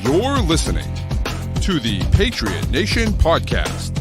You're listening to the Patriot Nation Podcast.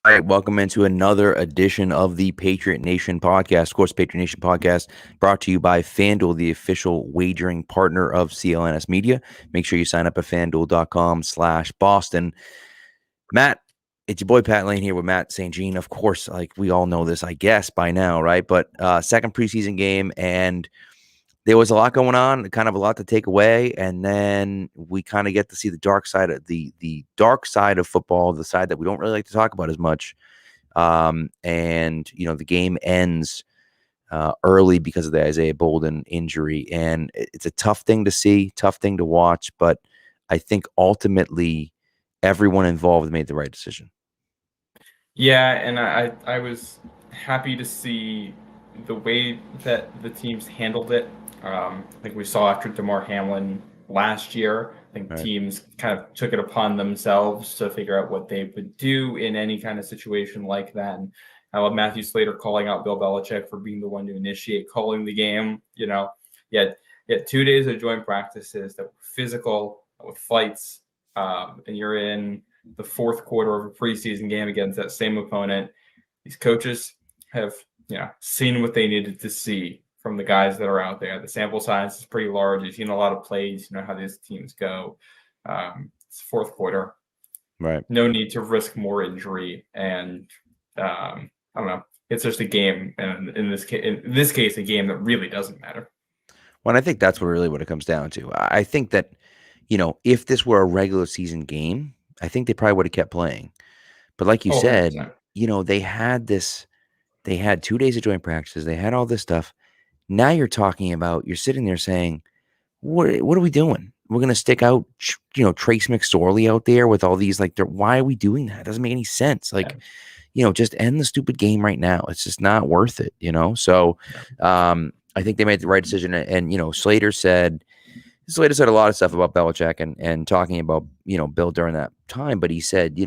All right, welcome into another edition of the Patriot Nation Podcast. Of course, Patriot Nation Podcast brought to you by FanDuel, the official wagering partner of CLNS Media. Make sure you sign up at FanDuel.com/Boston. Matt, it's your boy Pat Lane here with Matt St. Jean. Of course, like we all know this, I guess, by now, right? But second preseason game, and there was a lot going on, kind of a lot to take away, and then we kind of get to see the dark side of the dark side of football, the side that we don't really like to talk about as much. And you know, the game ends early because of the Isaiah Bolden injury, and it's a tough thing to see, tough thing to watch. But I think ultimately, everyone involved made the right decision. Yeah, and I was happy to see the way that the teams handled it. I think we saw after Damar Hamlin last year, I think teams kind of took it upon themselves to figure out what they would do in any kind of situation like that. And I love Matthew Slater calling out Bill Belichick for being the one to initiate calling the game. You know, yet 2 days of joint practices that were physical with fights, and you're in the fourth quarter of a preseason game against that same opponent. These coaches have, seen what they needed to see from the guys that are out there. The sample size is pretty large. You've seen a lot of plays. You know how these teams go. It's fourth quarter. Right. No need to risk more injury. And I don't know. It's just a game. And in this case, a game that really doesn't matter. Well, and I think that's what it comes down to. I think that, if this were a regular season game, I think they probably would have kept playing. But like you said, 100%. they had 2 days of joint practices. They had all this stuff. Now you're sitting there saying, what are we doing? We're going to stick out, Trace McSorley out there with all these, why are we doing that? It doesn't make any sense. Just end the stupid game right now. It's just not worth it, So I think they made the right decision. And, Slater said a lot of stuff about Belichick and talking about, Bill during that time. But he said,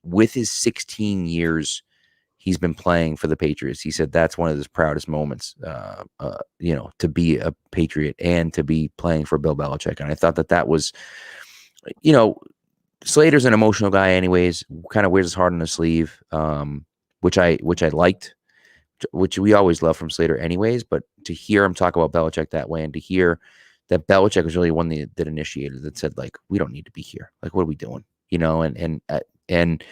with his 16 years he's been playing for the Patriots, he said that's one of his proudest moments, to be a Patriot and to be playing for Bill Belichick. And I thought that was, Slater's an emotional guy anyways, kind of wears his heart on his sleeve, which I liked, which we always love from Slater anyways. But to hear him talk about Belichick that way, and to hear that Belichick was really one that initiated, that said, we don't need to be here. What are we doing? And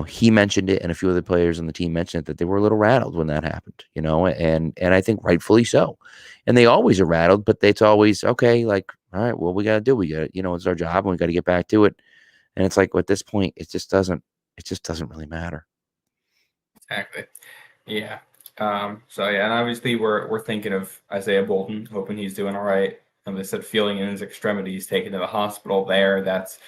he mentioned it, and a few other players on the team mentioned it, that they were a little rattled when that happened, and I think rightfully so. And they always are rattled, but it's always okay. All right, well, we got to do, it's our job and we got to get back to it. And it's at this point, it just doesn't really matter. Exactly. Yeah. And obviously we're thinking of Isaiah Bolden, hoping he's doing all right. And they said feeling in his extremities, taken to the hospital there. That's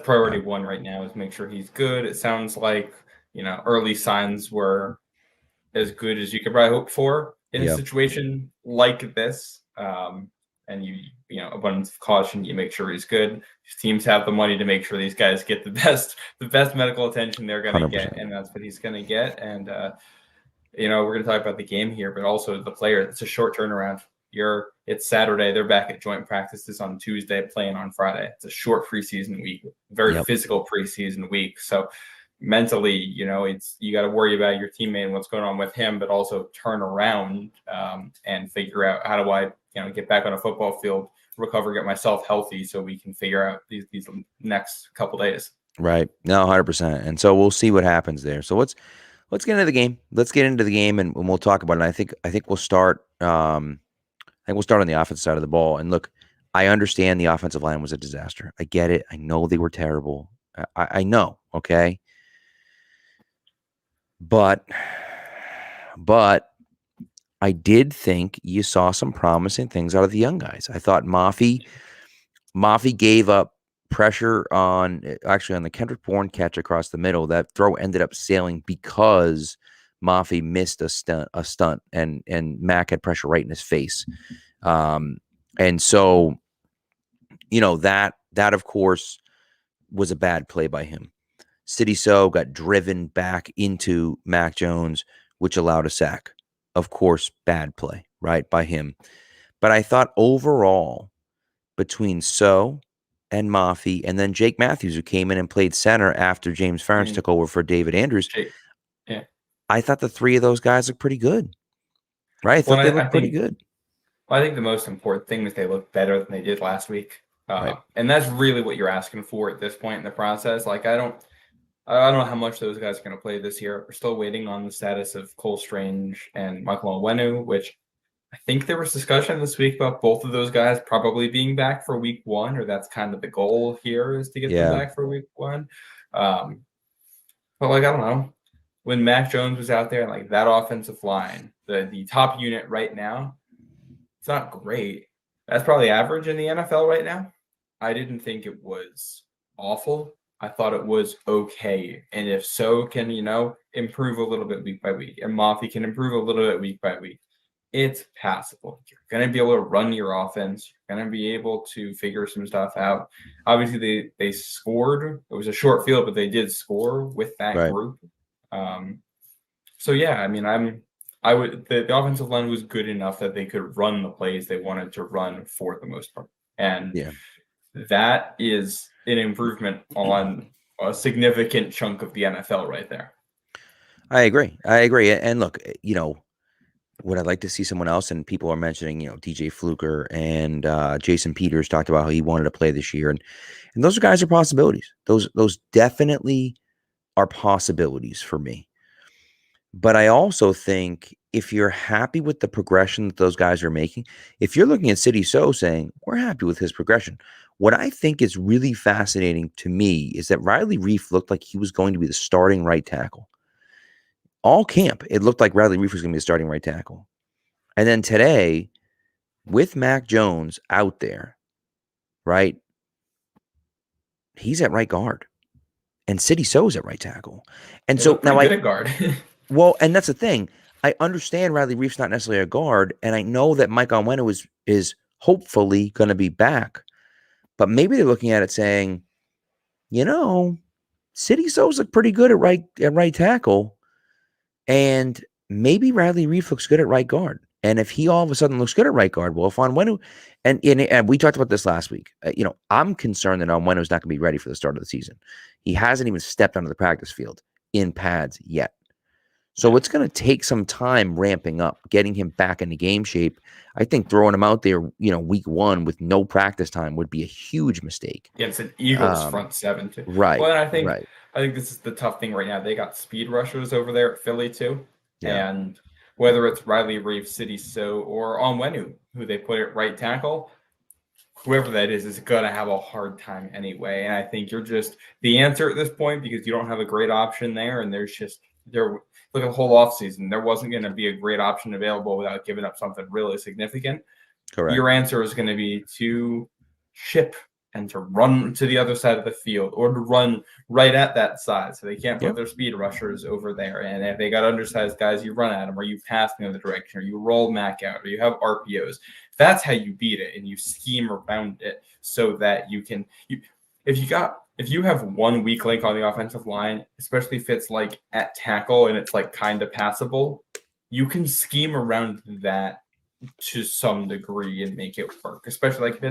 priority one right now, is make sure he's good. It sounds like, early signs were as good as you could probably hope for in a situation like this. And abundance of caution, you make sure he's good. These teams have the money to make sure these guys get the best medical attention they're going to get, and that's what he's going to get. And we're going to talk about the game here, but also the player. It's a short turnaround. It's Saturday. They're back at joint practices on Tuesday, playing on Friday. It's a short preseason week, very physical preseason week. So mentally, you got to worry about your teammate and what's going on with him, but also turn around and figure out, how do I, get back on a football field, recover, get myself healthy, so we can figure out these next couple days. Right. No, 100%. And so we'll see what happens there. So let's get into the game. Let's get into the game, and we'll talk about it. I think we'll start. We'll start on the offensive side of the ball. And look, I understand the offensive line was a disaster. I get it. I know they were terrible. I know. Okay. But I did think you saw some promising things out of the young guys. I thought Mafi gave up pressure on the Kendrick Bourne catch across the middle. That throw ended up sailing because Mafi missed a stunt, and Mac had pressure right in his face. And so, that of course was a bad play by him. City So got driven back into Mac Jones, which allowed a sack. Of course, bad play, right, by him. But I thought overall, between So and Mafi, and then Jake Matthews, who came in and played center after James Ferentz took over for David Andrews, yeah, I thought the three of those guys looked pretty good, right? I thought they looked pretty good. Well, I think the most important thing is they look better than they did last week. Right. And that's really what you're asking for at this point in the process. Like, I don't know how much those guys are going to play this year. We're still waiting on the status of Cole Strange and Michael Onwenu, which I think there was discussion this week about both of those guys probably being back for week 1, or that's kind of the goal here, is to get them back for week 1. But like, I don't know. When Mac Jones was out there and like that offensive line, the top unit right now, it's not great. That's probably average in the NFL right now. I didn't think it was awful. I thought it was okay. And if So can, improve a little bit week by week, and Mafi can improve a little bit week by week, it's passable. You're going to be able to run your offense. You're going to be able to figure some stuff out. Obviously, they scored. It was a short field, but they did score with that group. So, yeah, I mean, the offensive line was good enough that they could run the plays they wanted to run for the most part. And that is an improvement on a significant chunk of the NFL right there. I agree. And look, would I like to see someone else? And people are mentioning, DJ Fluker and Jason Peters talked about how he wanted to play this year. And those guys are possibilities. Those definitely are possibilities for me. But I also think if you're happy with the progression that those guys are making, if you're looking at City So saying, we're happy with his progression, what I think is really fascinating to me is that Riley Reiff looked like he was going to be the starting right tackle. All camp, it looked like Riley Reiff was going to be the starting right tackle. And then today, with Mac Jones out there, right, he's at right guard. And City So's at right tackle. And so now good at guard. Well, and that's the thing. I understand Riley Reiff's not necessarily a guard, and I know that Mike Onwenu is hopefully going to be back. But maybe they're looking at it saying, City So's look pretty good at right tackle, and maybe Riley Reiff looks good at right guard. And if he all of a sudden looks good at right guard, well, if Onwenu, and we talked about this last week, I'm concerned that Onwenu's not going to be ready for the start of the season. He hasn't even stepped onto the practice field in pads yet. So it's going to take some time ramping up, getting him back into game shape. I think throwing him out there, week 1 with no practice time would be a huge mistake. Yeah, it's an Eagles front seven too. Right. Well, and I think this is the tough thing right now. They got speed rushers over there at Philly too. Yeah. And whether it's Riley Reiff, City So, or Onwenu, who they put at right tackle, whoever that is going to have a hard time anyway. And I think you're just the answer at this point because you don't have a great option there. And look at the whole offseason. There wasn't going to be a great option available without giving up something really significant. Correct. Your answer is going to be to chip and to run to the other side of the field or to run right at that side. So they can't put their speed rushers over there. And if they got undersized guys, you run at them or you pass in the other direction or you roll Mac out or you have RPOs. That's how you beat it, and you scheme around it so that you can if you have one weak link on the offensive line, especially if it's like at tackle and it's like kind of passable, you can scheme around that to some degree and make it work. Especially like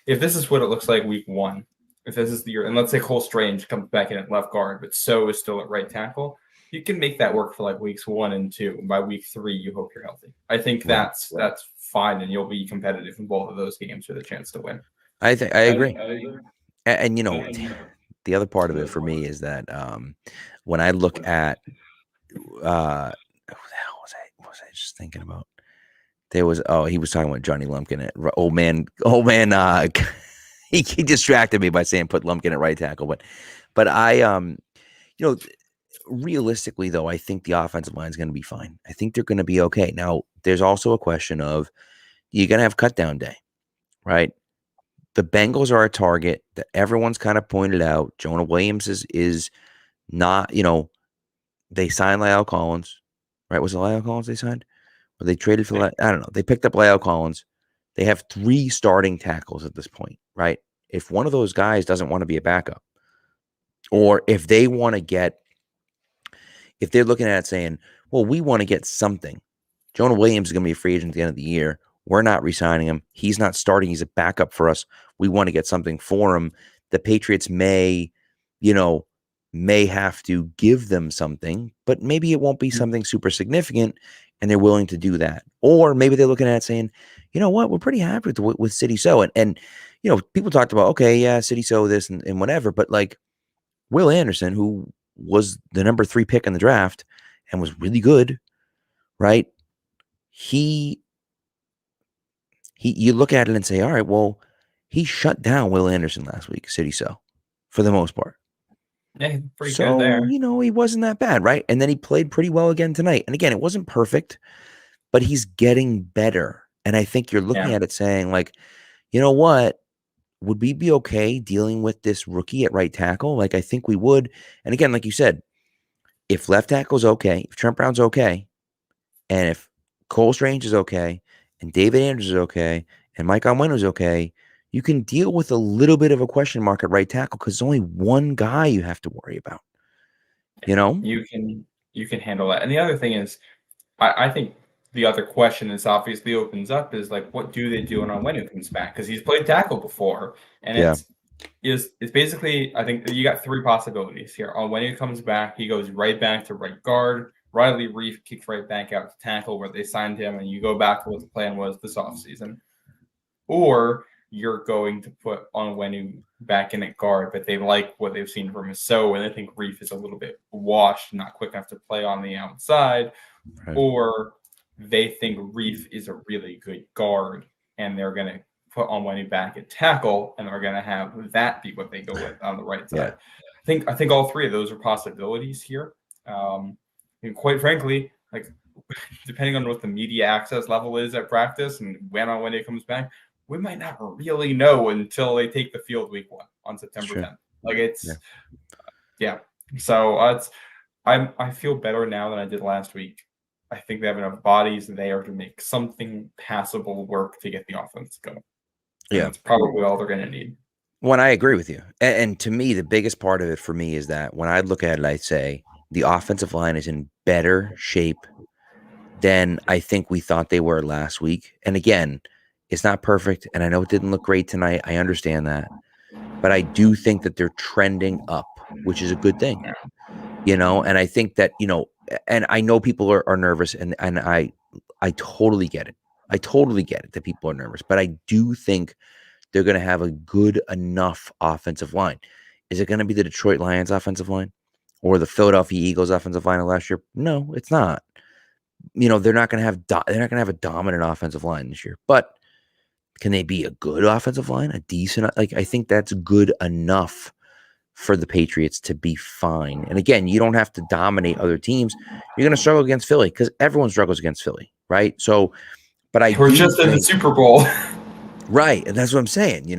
if this is what it looks like week 1, if this is the year, and let's say Cole Strange comes back in at left guard, but So is still at right tackle, you can make that work for like weeks 1 and 2. And by week 3, you hope you're healthy. I think that's fine, and you'll be competitive in both of those games with a chance to win. I agree. And the other part of it for me is that when I look at what the hell was I just thinking about? There was he was talking about Johnny Lumpkin. Old man. He distracted me by saying put Lumpkin at right tackle, but I realistically though, I think the offensive line is going to be fine. I think they're going to be okay. Now there's also a question of you're going to have cut down day, right? the Bengals are a target that everyone's kind of pointed out. Jonah Williams is not, they signed La'el Collins, right? Was it La'el Collins they signed? Or they traded for, I don't know. They picked up La'el Collins. They have 3 starting tackles at this point, right? If one of those guys doesn't want to be a backup, or if they want to get, if they're looking at it saying, well, we want to get something. Jonah Williams is going to be a free agent at the end of the year. We're not re-signing him. He's not starting. He's a backup for us. We want to get something for him. The Patriots may have to give them something, but maybe it won't be something super significant, and they're willing to do that. Or maybe they're looking at it saying, you know what, we're pretty happy with City So. And people talked about, okay, yeah, City So this and whatever, but like Will Anderson, who was the number 3 pick in the draft and was really good, right? You look at it and say, all right, well, he shut down Will Anderson last week, City So, for the most part. Yeah, he's pretty good there. He wasn't that bad, right? And then he played pretty well again tonight. And again, it wasn't perfect, but he's getting better. And I think you're looking at it saying, like, you know what? Would we be okay dealing with this rookie at right tackle? Like, I think we would. And again, like you said, if left tackle's okay, if Trent Brown's okay, and if Cole Strange is okay, and David Andrews is okay, and Mike Onwenu is okay, you can deal with a little bit of a question mark at right tackle because there's only one guy you have to worry about. You can handle that. And the other thing is, I think the other question this obviously opens up is like, what do they do when Onwenu comes back? Because he's played tackle before, and it's basically, I think you got 3 possibilities here. Onwenu comes back, he goes right back to right guard. Riley Reef kicks right back out to tackle where they signed him, and you go back to what the plan was this offseason. Or you're going to put Onwenu back in at guard, but they like what they've seen from So, and they think Reef is a little bit washed, not quick enough to play on the outside. Right. Or they think Reef is a really good guard, and they're going to put Onwenu back at tackle, and they're going to have that be what they go with on the right side. Yeah. I think all 3 of those are possibilities here. And quite frankly, like, depending on what the media access level is at practice and when it comes back, we might not really know until they take the field week 1 on September 10th. Like, it's So I feel better now than I did last week. I think they have enough bodies there to make something passable work to get the offense going. Yeah, that's probably all they're going to need. Well, I agree with you. And to me, the biggest part of it for me is that when I look at it, I say the offensive line is in better shape than I think we thought they were last week. And again, it's not perfect. And I know it didn't look great tonight. I understand that. But I do think that they're trending up, which is a good thing. And I think that, and I know people are nervous, and I totally get it. I totally get it that people are nervous. But I do think they're going to have a good enough offensive line. Is it going to be the Detroit Lions offensive line or the Philadelphia Eagles offensive line of last year? No, it's not. They're not going to have a dominant offensive line this year. But can they be a good offensive line? A decent, I think that's good enough for the Patriots to be fine. And again, you don't have to dominate other teams. You're going to struggle against Philly because everyone struggles against Philly, right? So, but we're just in the Super Bowl. Right. And that's what I'm saying,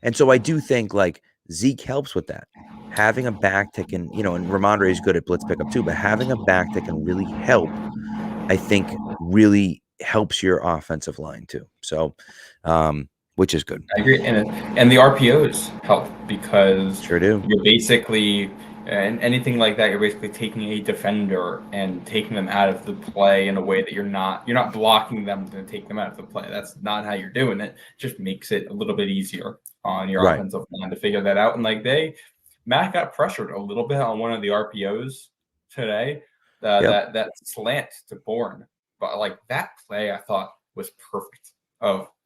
And so I do think like Zeke helps with that. Having a back that can, and Ramondre is good at blitz pickup too, but having a back that can really help, I think really helps your offensive line too. So, which is good. I agree. And the RPOs help because sure do. You're basically, and anything like that, you're basically taking a defender and taking them out of the play in a way that you're not blocking them to take them out of the play. That's not how you're doing it. Just makes it a little bit easier on your offensive line to figure that out. And Matt got pressured a little bit on one of the RPOs today, that slant to Bourne. But that play I thought was perfect.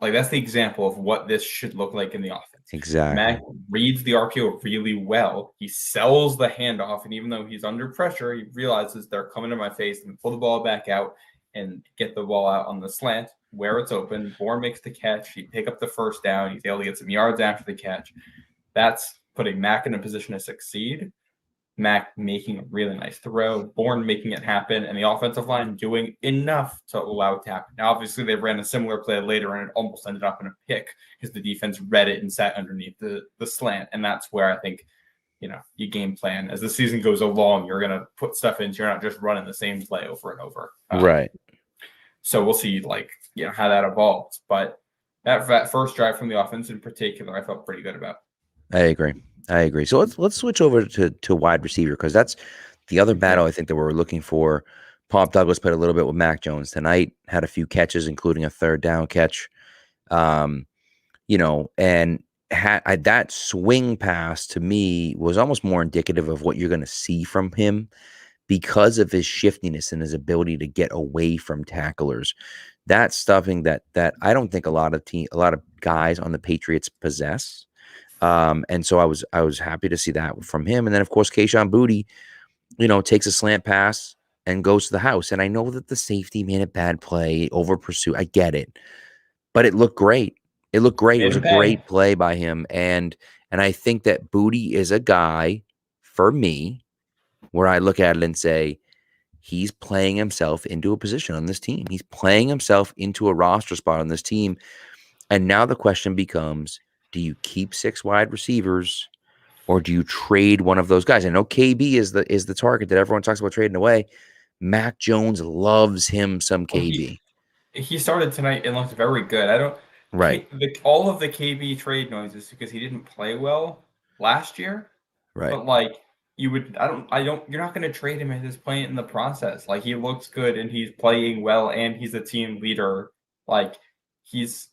That's the example of what this should look like in the offense. Exactly. Mac reads the RPO really well. He sells the handoff, and even though he's under pressure, he realizes they're coming to my face and pull the ball back out and get the ball out on the slant where it's open. Bourne makes the catch. He pick up the first down. He's able to get some yards after the catch. That's putting Mac in a position to succeed. Mac making a really nice throw, Bourne making it happen, and the offensive line doing enough to allow it to happen. Now, obviously, they ran a similar play later, and it almost ended up in a pick because the defense read it and sat underneath the slant. And that's where I think, you game plan. As the season goes along, you're going to put stuff in. So you're not just running the same play over and over. Right. So we'll see, how that evolves. But that first drive from the offense in particular, I felt pretty good about. I agree. So let's switch over to wide receiver, because that's the other battle I think that we're looking for. Pop Douglas played a little bit with Mac Jones tonight, had a few catches, including a third down catch. And that swing pass to me was almost more indicative of what you're going to see from him because of his shiftiness and his ability to get away from tacklers. That's stuffing that I don't think a lot of guys on the Patriots possess. And so I was happy to see that from him. And then, of course, Kayshon Boutte, takes a slant pass and goes to the house. And I know that the safety made a bad play, over pursuit. I get it, but it looked great. It looked great. It was a great play by him. And I think that Boutte is a guy, for me, where I look at it and say, he's playing himself into a position on this team. He's playing himself into a roster spot on this team. And now the question becomes, do you keep 6 wide receivers, or do you trade one of those guys? I know KB is the target that everyone talks about trading away. Mac Jones loves him some KB. He started tonight and looked very good. I don't right. All of the KB trade noises because he didn't play well last year. Right. But you're not going to trade him at this point in the process. He looks good and he's playing well and he's a team leader. He's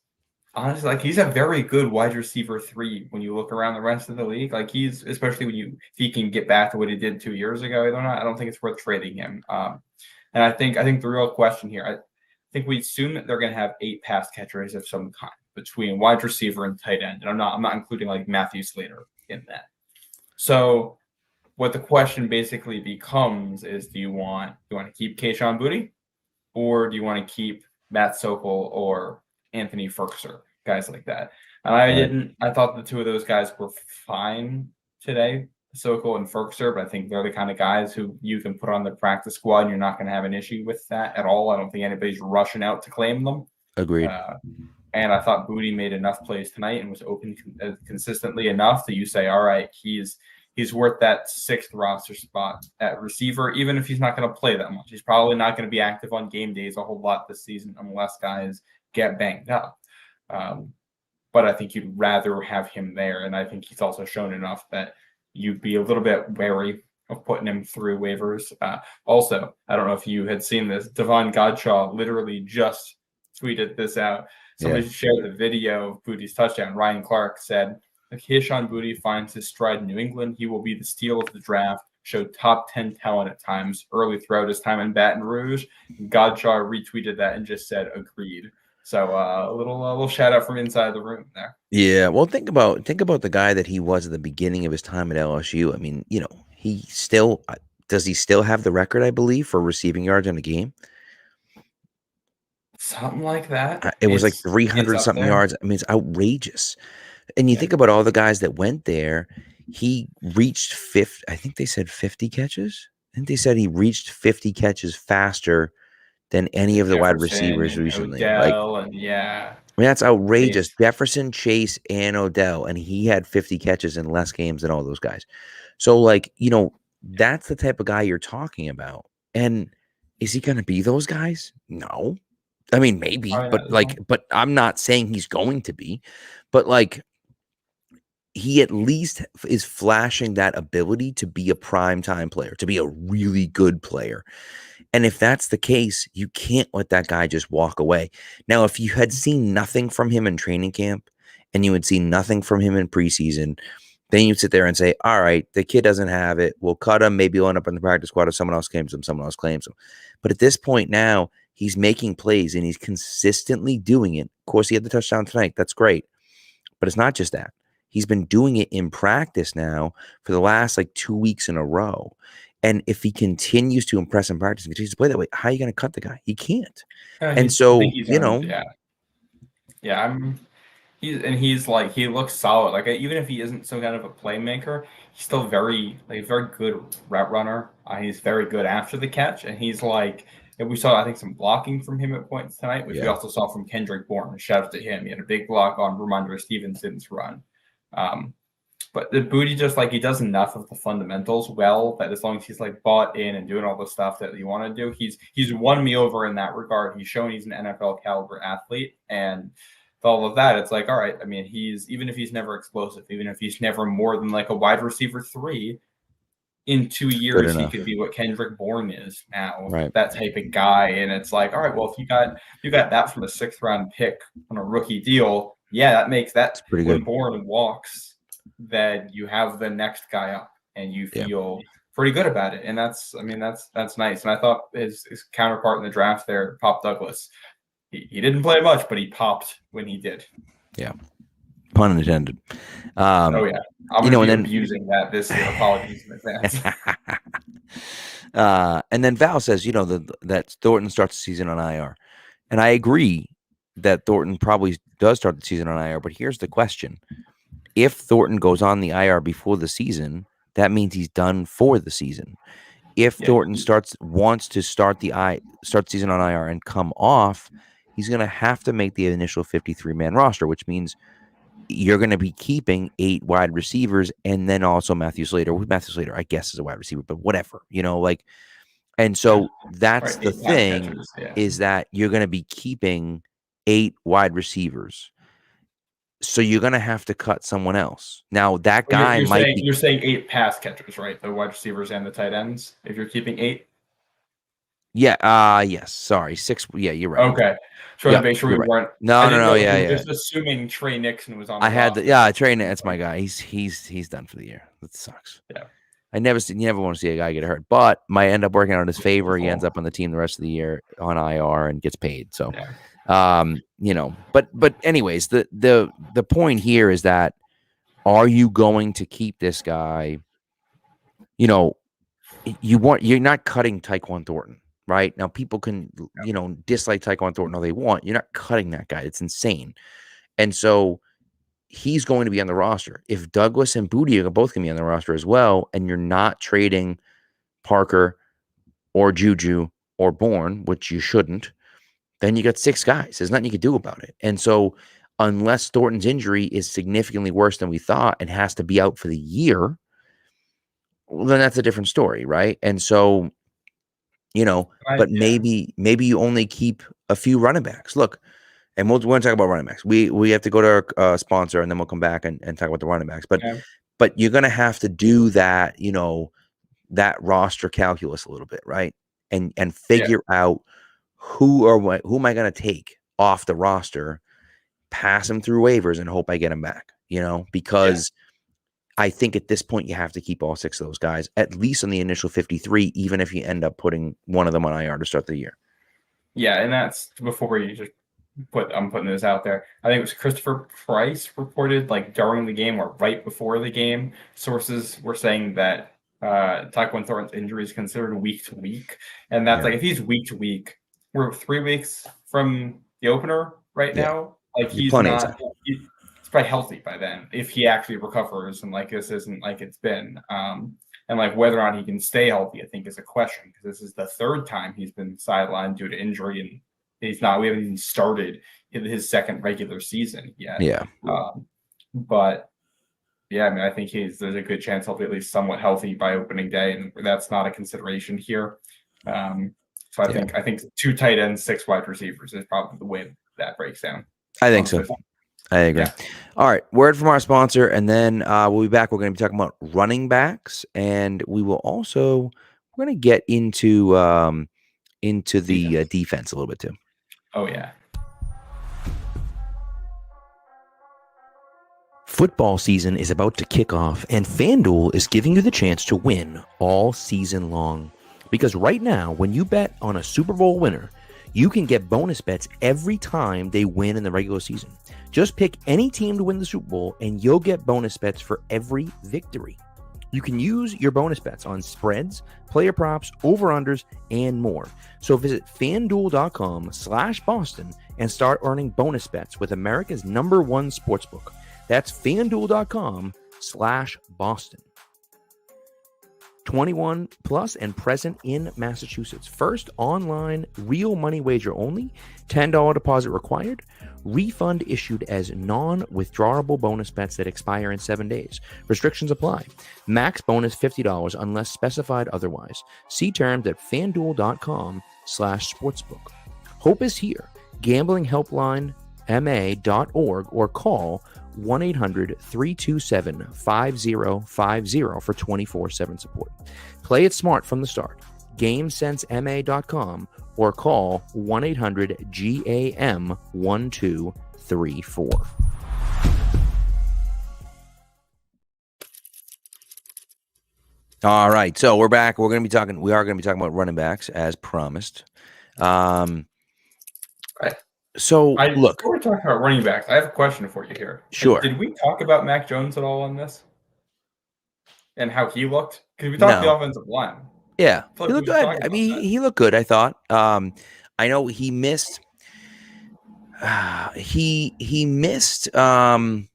honestly, he's a very good wide receiver 3 when you look around the rest of the league. He's, especially if he can get back to what he did 2 years ago. I don't think it's worth trading him. And I think the real question here, I think we assume that they're going to have 8 pass catchers of some kind between wide receiver and tight end. And I'm not including Matthew Slater in that. So what the question basically becomes is, do you want to keep Kayshon Boutte, or do you want to keep Matt Sokol or Anthony Ferkser, guys like that? And I thought the 2 of those guys were fine today, Sokol and Ferkser, but I think they're the kind of guys who you can put on the practice squad and you're not going to have an issue with that at all. I don't think anybody's rushing out to claim them. Agreed. And I thought Boutte made enough plays tonight and was open consistently enough that you say, all right, he's worth that 6th roster spot at receiver, even if he's not going to play that much. He's probably not going to be active on game days a whole lot this season unless guys get banged up. But I think you'd rather have him there. And I think he's also shown enough that you'd be a little bit wary of putting him through waivers. Also, I don't know if you had seen this, Devon Godshaw literally just tweeted this out. Somebody shared the video of Boutte's touchdown. Ryan Clark said, if Kayshon Boutte finds his stride in New England, he will be the steal of the draft, showed top 10 talent at times early throughout his time in Baton Rouge. Godshaw retweeted that and just said, agreed. So a little shout out from inside the room there. Yeah, well, think about the guy that he was at the beginning of his time at LSU. I mean, he still does he still have the record, I believe, for receiving yards in a game? Something like that. It was 300 something yards. I mean, it's outrageous. And you think about all the guys that went there, he reached 50. I think they said 50 catches. I think they said he reached 50 catches faster than any of the wide receivers recently. Odell I mean, that's outrageous. Chase. Jefferson, Chase, and Odell, and he had 50 catches in less games than all those guys. So, that's the type of guy you're talking about. And is he going to be those guys? No. I mean, maybe, but I'm not saying he's going to be. But he at least is flashing that ability to be a primetime player, to be a really good player. And if that's the case, you can't let that guy just walk away. Now, if you had seen nothing from him in training camp and you had seen nothing from him in preseason, then you'd sit there and say, all right, the kid doesn't have it. We'll cut him. Maybe he'll end up in the practice squad if someone else claims him, someone else claims him. But at this point now, he's making plays and he's consistently doing it. Of course, he had the touchdown tonight. That's great. But it's not just that. He's been doing it in practice now for the last 2 weeks in a row. And if he continues to impress in practice and continues to play that way, how are you going to cut the guy? He can't. And so, He's like, he looks solid. Like, even if he isn't some kind of a playmaker, he's still very good route runner. He's very good after the catch, and he's like, and we saw, I think, some blocking from him at points tonight, which we Yeah. also saw from Kendrick Bourne. Shout out to him. He had a big block on Ramondre Stevenson's run. But the Booty, just like, he does enough of the fundamentals well that as long as he's like bought in and doing all the stuff that you want to do, he's won me over in that regard. He's shown he's an NFL caliber athlete, and with all of that, it's like, all right. I mean, even if he's never explosive, even if he's never more than like a wide receiver 3, in 2 years he could be what Kendrick Bourne is now, Right. that type of guy. And it's like, all right, well, if you got that from a 6th round pick on a rookie deal, yeah, that makes that pretty when good. Bourne walks, that you have the next guy up and you feel pretty good about it. And that's nice. And I thought his counterpart in the draft there, Pop Douglas, he didn't play much, but he popped when he did. Yeah. Pun intended. Oh yeah. I'm going to be abusing that this year. Apologies in advance. And then Val says, that Thornton starts the season on IR. And I agree that Thornton probably does start the season on IR, but here's the question. If Thornton goes on the IR before the season, that means he's done for the season. If Thornton wants to start the season on IR and come off, he's going to have to make the initial 53-man roster, which means you're going to be keeping 8 wide receivers and then also Matthew Slater. Matthew Slater, I guess, is a wide receiver, but whatever, and so that's the thing, is that you're going to be keeping 8 wide receivers. So you're going to have to cut someone else. Now, that guy you're saying 8 pass catchers, right? The wide receivers and the tight ends, if you're keeping 8? Yeah. Yes. Sorry. 6. Yeah, you're right. Okay. Trying to make sure we weren't. No. Yeah. Just assuming Trey Nixon was on. Trey Nixon. That's my guy. He's done for the year. That sucks. Yeah. You never want to see a guy get hurt, but might end up working out in his favor. He ends up on the team the rest of the year on IR and gets paid. So, but anyways, the point here is that, are you going to keep this guy? You're not cutting Tyquan Thornton. Right now, people can, dislike Tyquan Thornton all they want. You're not cutting that guy. It's insane. And so he's going to be on the roster. If Douglas and Booty are both going to be on the roster as well, and you're not trading Parker or Juju or Bourne, which you shouldn't, then you got 6 guys. There's nothing you can do about it. And so unless Thornton's injury is significantly worse than we thought and has to be out for the year, well, then that's a different story, right? And so, but maybe you only keep a few running backs. Look, and we're going to talk about running backs. We have to go to our sponsor, and then we'll come back and talk about the running backs. But you're going to have to do that, that roster calculus a little bit, right? And figure out who am I going to take off the roster, pass them through waivers, and hope I get them back. Because I think at this point you have to keep all 6 of those guys, at least on the initial 53, even if you end up putting one of them on IR to start the year. Yeah, and that's before you just I'm putting this out there. I think it was Christopher Price reported, like, during the game or right before the game, sources were saying that Tyquan Thornton's injury is considered week to week. And that's like, if he's week to week, we're 3 weeks from the opener right now. Like, he's not. Probably healthy by then if he actually recovers, and like, this isn't like it's been and like, whether or not he can stay healthy, I think, is a question, because this is the 3rd time he's been sidelined due to injury, and we haven't even started his 2nd regular season yet. But I think there's a good chance he'll be at least somewhat healthy by opening day, and that's not a consideration here. So I think 2 tight ends, 6 wide receivers is probably the way that breaks down. I think so. I agree. Yeah. All right. Word from our sponsor, and then we'll be back. We're going to be talking about running backs, and we're going to get into the defense a little bit too. Oh, yeah. Football season is about to kick off, and FanDuel is giving you the chance to win all season long. Because right now, when you bet on a Super Bowl winner, you can get bonus bets every time they win in the regular season. Just pick any team to win the Super Bowl, and you'll get bonus bets for every victory. You can use your bonus bets on spreads, player props, over-unders, and more. So visit FanDuel.com/Boston and start earning bonus bets with America's #1 sportsbook. That's FanDuel.com/Boston. 21 plus and present in Massachusetts. First online real money wager only. $10 deposit required. Refund issued as non-withdrawable bonus bets that expire in 7 days. Restrictions apply. Max bonus $50 unless specified otherwise. See terms at FanDuel.com/sportsbook. Hope is here. Gambling helpline ma.org or call 1-800-327-5050 for 24/7 support. Play it smart from the start. GameSenseMA.com or call 1-800-GAM-1234. All right, so we're back. We are going to be talking about running backs as promised. So look, before we talk about running backs, I have a question for you here. Sure. Did we talk about Mac Jones at all on this? And how he looked? Because we talked the offensive line. Yeah, he looked good. I mean, he looked good, I thought. I know he missed. He missed. You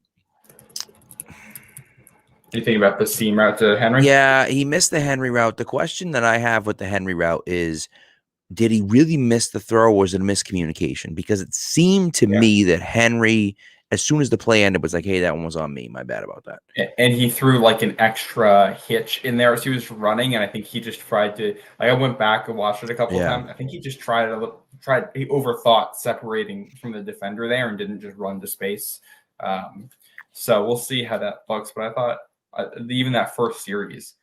think about the seam route to Henry? Yeah, he missed the Henry route. The question that I have with the Henry route is, did he really miss the throw, or was it a miscommunication? Because it seemed to me that Henry, as soon as the play ended, was like, hey, that one was on me. My bad about that. And he threw like an extra hitch in there as he was running, and I think he just tried to. Like, I went back and watched it a couple of times. I think he just tried. He overthought separating from the defender there and didn't just run to space. So we'll see how that looks. But I thought even that first series,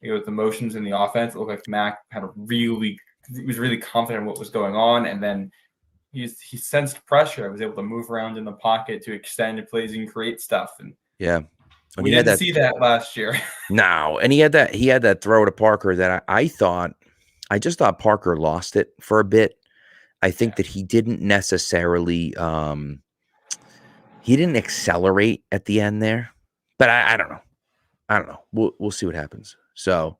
with the motions in the offense, it looked like Mac was really confident in what was going on, and then he sensed pressure. I was able to move around in the pocket to extend plays and create stuff. And we didn't see that last year. No, and he had that throw to Parker that I just thought Parker lost it for a bit. I think that he didn't necessarily he didn't accelerate at the end there, but I don't know. We'll see what happens. So.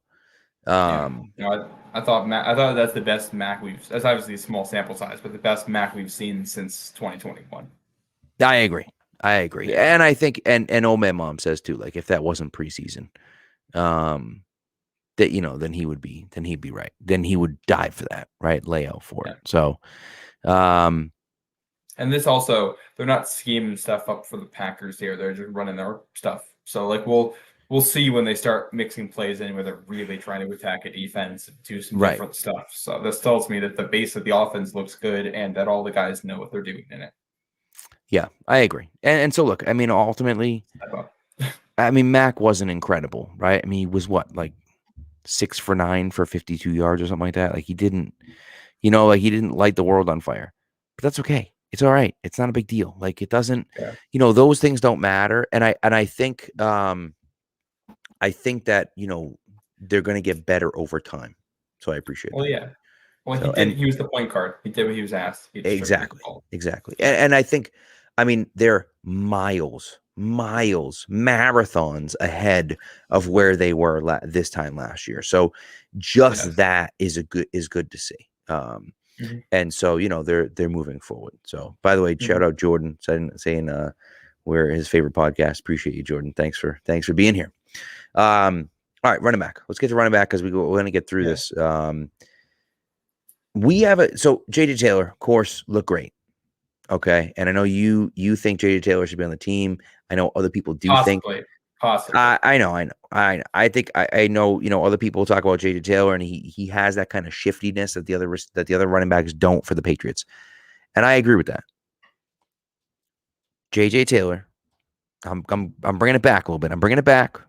I thought that's the best Mac that's obviously a small sample size, but the best Mac we've seen since 2021. I agree. And I think, and old man mom says too, like, if that wasn't preseason, that, then he'd be right. Then he would dive for that, right? Lay out for it. So, and this also, they're not scheming stuff up for the Packers here. They're just running their stuff. So like, we'll see when they start mixing plays in where they're really trying to attack a defense and do some different stuff. So this tells me that the base of the offense looks good and that all the guys know what they're doing in it. Yeah, I agree. And so look, I mean, ultimately, Mac wasn't incredible, right? I mean, he was like 6 for 9 for 52 yards or something like that. Like, he didn't, he didn't light the world on fire, but that's okay. It's all right. It's not a big deal. Like, it doesn't, those things don't matter. And I think that, they're going to get better over time. So I appreciate it. Yeah. Well, he was the point guard. He did what he was asked. Exactly. And I think, they're marathons ahead of where they were this time last year. So just that is good to see. And so, they're moving forward. So, by the way, shout out Jordan saying we're his favorite podcast. Appreciate you, Jordan. Thanks for being here. All right, running back. Let's get to running back because we're going to get through this. We have so JJ Taylor, of course, looked great. Okay, and I know you think JJ Taylor should be on the team. I know other people do think. Possibly. I know. I think I know. Other people talk about JJ Taylor, and he has that kind of shiftiness that the other running backs don't for the Patriots, and I agree with that. JJ Taylor, I'm bringing it back a little bit. I'm bringing it back.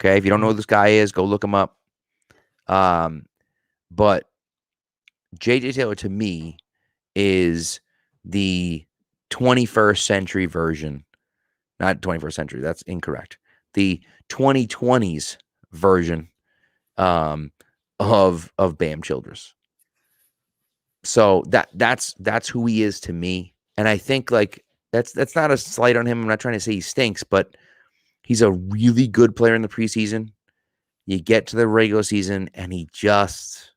Okay, if you don't know who this guy is, go look him up. But JJ Taylor to me is the 21st century version, not 21st century. That's incorrect. The 2020s version of Bam Childress. So that's who he is to me, and I think like that's not a slight on him. I'm not trying to say he stinks, but he's a really good player in the preseason. You get to the regular season, and he just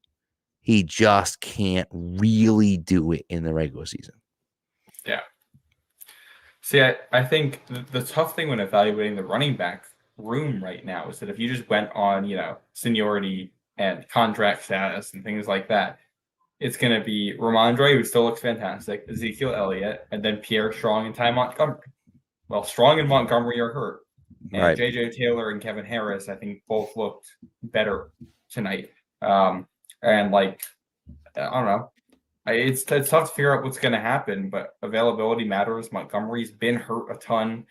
can't really do it in the regular season. Yeah. See, I think the tough thing when evaluating the running back room right now is that if you just went on, seniority and contract status and things like that, it's going to be Ramondre, who still looks fantastic, Ezekiel Elliott, and then Pierre Strong and Ty Montgomery. Well, Strong and Montgomery are hurt. And Right. J.J. Taylor and Kevin Harris, I think, both looked better tonight. And, I don't know. It's tough to figure out what's going to happen, but availability matters. Montgomery's been hurt a ton.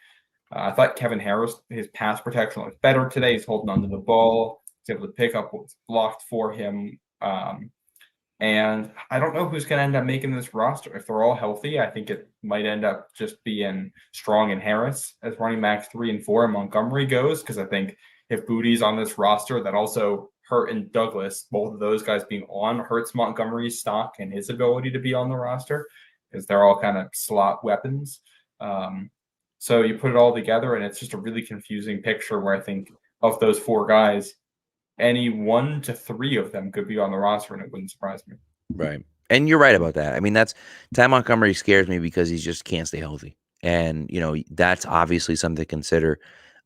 I thought Kevin Harris, his pass protection looked better today. He's holding onto the ball. He's able to pick up what's blocked for him. And I don't know who's going to end up making this roster. If they're all healthy, I think it might end up just being Strong and Harris as running backs 3 and 4, and Montgomery goes, because I think if Booty's on this roster, that also Hurt and Douglas, both of those guys being on, hurts Montgomery's stock and his ability to be on the roster, because they're all kind of slot weapons. So you put it all together, and it's just a really confusing picture where I think of those 4 guys, any 1 to 3 of them could be on the roster, and it wouldn't surprise me. Right. And you're right about that. I mean, Ty Montgomery scares me because he just can't stay healthy. And, that's obviously something to consider.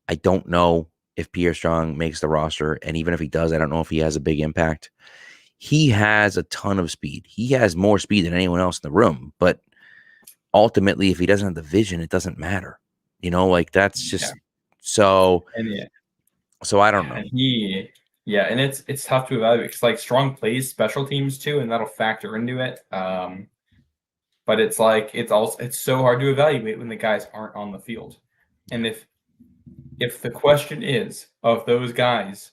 I don't know if Pierre Strong makes the roster. And even if he does, I don't know if he has a big impact. He has a ton of speed. He has more speed than anyone else in the room. But ultimately, if he doesn't have the vision, it doesn't matter. That's just so. And so I don't know. And it's tough to evaluate because Strong plays special teams too, and that'll factor into it. But it's so hard to evaluate when the guys aren't on the field. And if the question is, of those guys,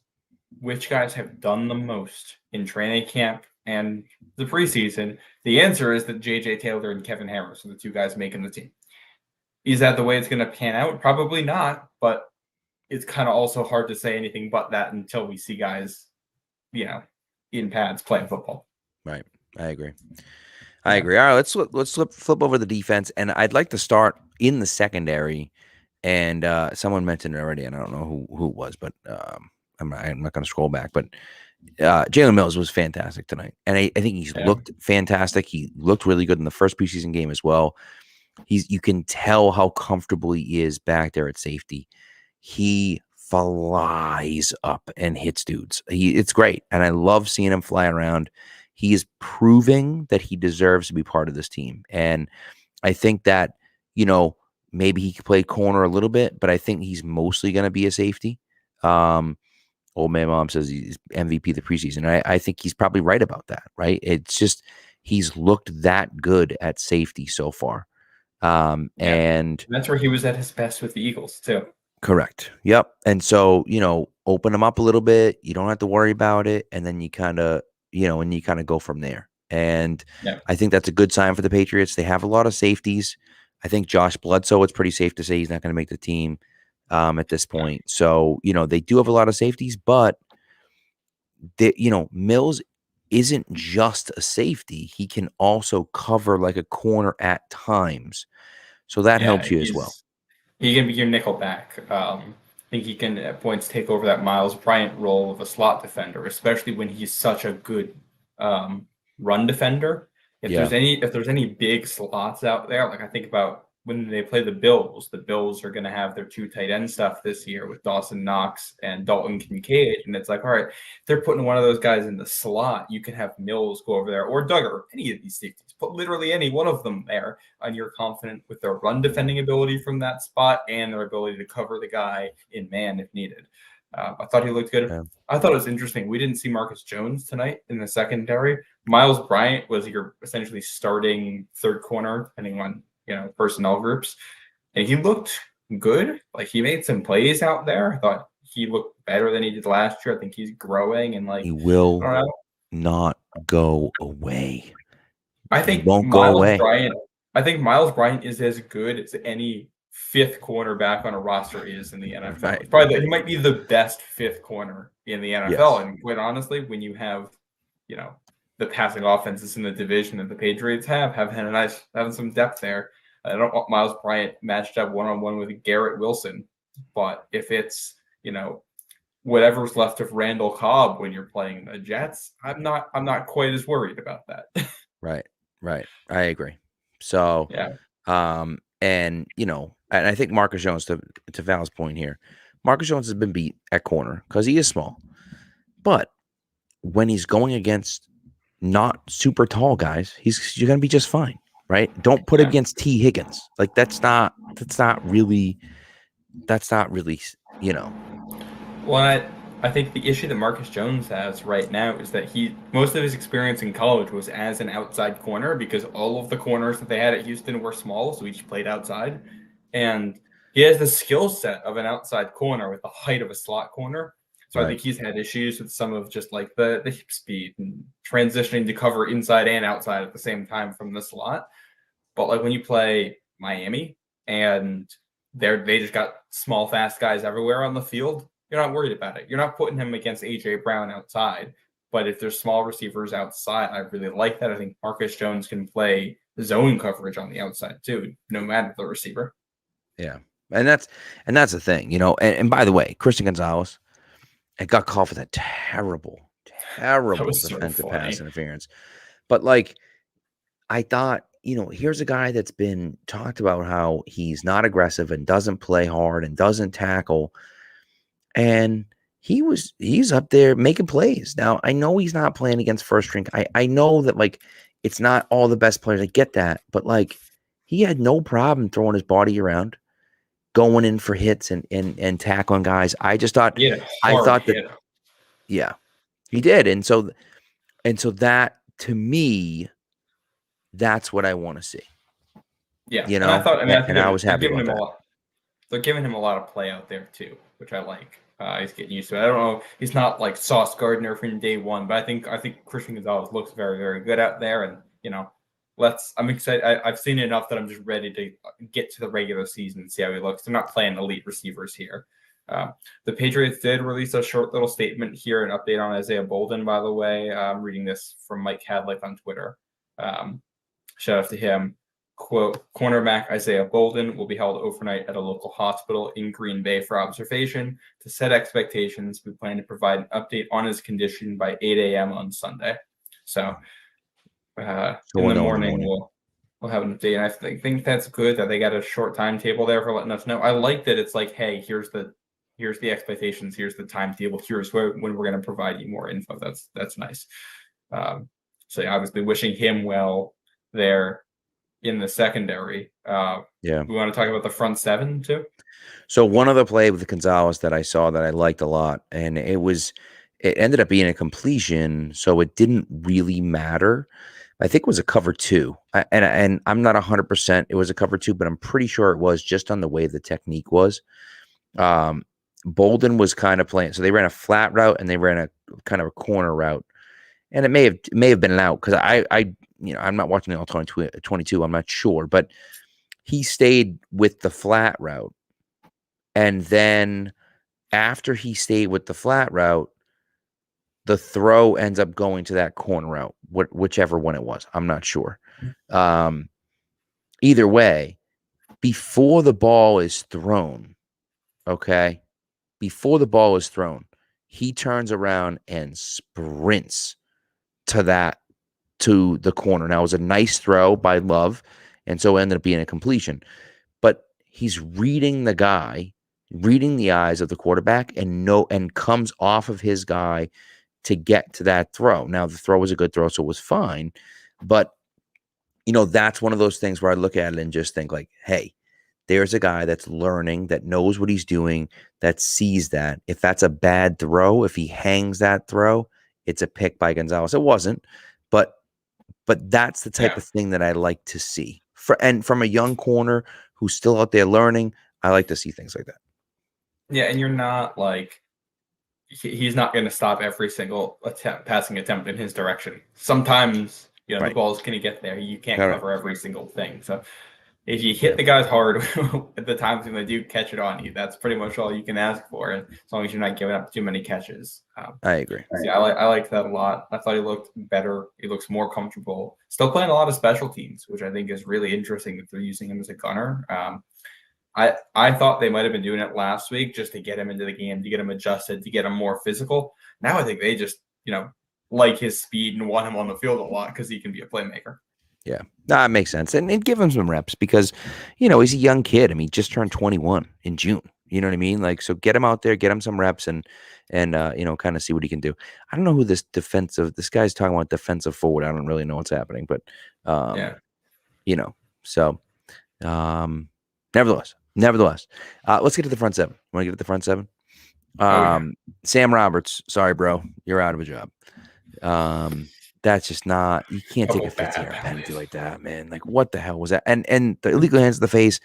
which guys have done the most in training camp and the preseason, the answer is that J.J. Taylor and Kevin Harris are the 2 guys making the team. Is that the way it's going to pan out? Probably not, but it's kind of also hard to say anything but that until we see guys, in pads playing football. Right. I agree. All right, let's flip over the defense, and I'd like to start in the secondary. And someone mentioned it already, and I don't know who it was, but I'm not going to scroll back. But Jalen Mills was fantastic tonight, and I think he's looked fantastic. He looked really good in the first preseason game as well. You can tell how comfortable he is back there at safety. He flies up and hits dudes. It's great, and I love seeing him fly around. He is proving that he deserves to be part of this team, and I think that maybe he could play corner a little bit, but I think he's mostly going to be a safety. Old man mom says he's MVP of the preseason. I think he's probably right about that, right? It's just he's looked that good at safety so far. And that's where he was at his best with the Eagles too. Correct. Yep. And so, open them up a little bit. You don't have to worry about it. And then you kind of, go from there. And I think that's a good sign for the Patriots. They have a lot of safeties. I think Josh Bledsoe, it's pretty safe to say he's not going to make the team at this point. So, they do have a lot of safeties, but Mills isn't just a safety. He can also cover like a corner at times. So that helps you as well. He can be your nickel back. I think he can at points take over that Miles Bryant role of a slot defender, especially when he's such a good run defender. If there's any big slots out there, I think about when they play the Bills are going to have their 2 tight end stuff this year with Dawson Knox and Dalton Kincaid. And it's all right, they're putting one of those guys in the slot. You can have Mills go over there or Duggar, any of these safeties, put literally any one of them there. And you're confident with their run defending ability from that spot and their ability to cover the guy in man if needed. I thought he looked good. Yeah. I thought it was interesting. We didn't see Marcus Jones tonight in the secondary. Miles Bryant was your essentially starting third corner, depending on personnel groups, and he looked good. He made some plays out there. I thought he looked better than he did last year. I think he's growing and he will not go away. I think he won't go away. I think Miles Bryant is as good as any 5th cornerback on a roster is in the NFL. Right. Probably he might be the best 5th corner in the NFL. Yes. And quite honestly, when you have, the passing offenses in the division that the Patriots having some depth there. I don't want Miles Bryant matched up one-on-one with Garrett Wilson, but if it's, whatever's left of Randall Cobb when you're playing the Jets, I'm not quite as worried about that. Right. I agree. So, Yeah. and I think Marcus Jones, to Val's point here, Marcus Jones has been beat at corner because he is small, but when he's going against not super tall guys, you're gonna be just fine, right? Don't put Yeah. against T. Higgins. Like that's not really. Well, I think the issue that Marcus Jones has right now is that most of his experience in college was as an outside corner because all of the corners that they had at Houston were small, so he just played outside. And he has the skill set of an outside corner with the height of a slot corner. So I think he's had issues with some of just like the hip speed and transitioning to cover inside and outside at the same time from the slot. But like when you play Miami and they just got small, fast guys everywhere on the field, you're not worried about it. You're not putting him against AJ Brown outside. But if there's small receivers outside, I really like that. I think Marcus Jones can play zone coverage on the outside too, no matter the receiver. Yeah. And that's the thing, and by the way, Christian Gonzalez, it got called for that terrible defensive pass interference. But like, I thought, here's a guy that's been talked about how he's not aggressive and doesn't play hard and doesn't tackle. And he's up there making plays. Now, I know he's not playing against first string. I know that like it's not all the best players. I get that. But like he had no problem throwing his body around, going in for hits and tackling guys. I just thought yeah, he did. And so that to me, that's what I want to see. Yeah. And I thought, I was happy about that. They're giving him a lot of play out there too, which I like. He's getting used to it. I don't know. He's not like Sauce Gardner from day one, but I think Christian Gonzalez looks very, very good out there. And, I'm excited. I've seen enough that I'm just ready to get to the regular season and see how he looks. They're not playing elite receivers here. The Patriots did release a short little statement here, an update on Isaiah Bolden, by the way. I'm reading this from Mike Hadlick on Twitter. Shout out to him. Quote, cornerback Isaiah Bolden will be held overnight at a local hospital in Green Bay for observation. To set expectations, we plan to provide an update on his condition by 8 a.m. on Sunday. So in the morning, we'll have an update. And I think that's good that they got a short timetable there for letting us know. I like that it's like, hey, here's the expectations, here's the timetable, here's when we're going to provide you more info. That's nice. So obviously wishing him well there in the secondary. We want to talk about the front seven too. So one other play with Gonzalez that I saw that I liked a lot, and it ended up being a completion, so it didn't really matter. I think it was a cover 2, and I'm not 100%. It was a cover 2, but I'm pretty sure it was just on the way the technique was. Bolden was kind of playing, so they ran a flat route and they ran a kind of a corner route, and it may have been an out because I'm not watching the all 22. I'm not sure, but he stayed with the flat route. And then after he stayed with the flat route, the throw ends up going to that corner route, whichever one it was. I'm not sure. Either way, before the ball is thrown, he turns around and sprints to the corner. Now, it was a nice throw by Love, and so it ended up being a completion. But he's reading the guy, reading the eyes of the quarterback, and comes off of his guy to get to that throw. Now, the throw was a good throw, so it was fine. But, that's one of those things where I look at it and just think like, hey, there's a guy that's learning, that knows what he's doing, that sees that. If that's a bad throw, if he hangs that throw, it's a pick by Gonzalez. It wasn't, but that's the type of thing that I like to see. And from a young corner who's still out there learning, I like to see things like that. Yeah, and you're not like, he's not going to stop every single passing attempt in his direction. Sometimes, the ball's going to get there. You can't cover every single thing. So if you hit the guys hard at the times when they do catch it on you, that's pretty much all you can ask for, and as long as you're not giving up too many catches. I agree. Yeah, I like that a lot. I thought he looked better. He looks more comfortable. Still playing a lot of special teams, which I think is really interesting that they're using him as a gunner. I thought they might have been doing it last week just to get him into the game, to get him adjusted, to get him more physical. Now I think they just, like his speed and want him on the field a lot because he can be a playmaker. Yeah, that makes sense. And give him some reps because, he's a young kid. I mean, just turned 21 in June. You know what I mean? Like, so get him out there, get him some reps and kind of see what he can do. I don't know who this guy's talking about defensive forward. I don't really know what's happening, but, so, nevertheless, let's get to the front seven. Want to get to the front seven? Sam Roberts. Sorry, bro. You're out of a job. That's just not, you can't take a 50-yard penalty like that, man. Like, what the hell was that? And the illegal hands to the face,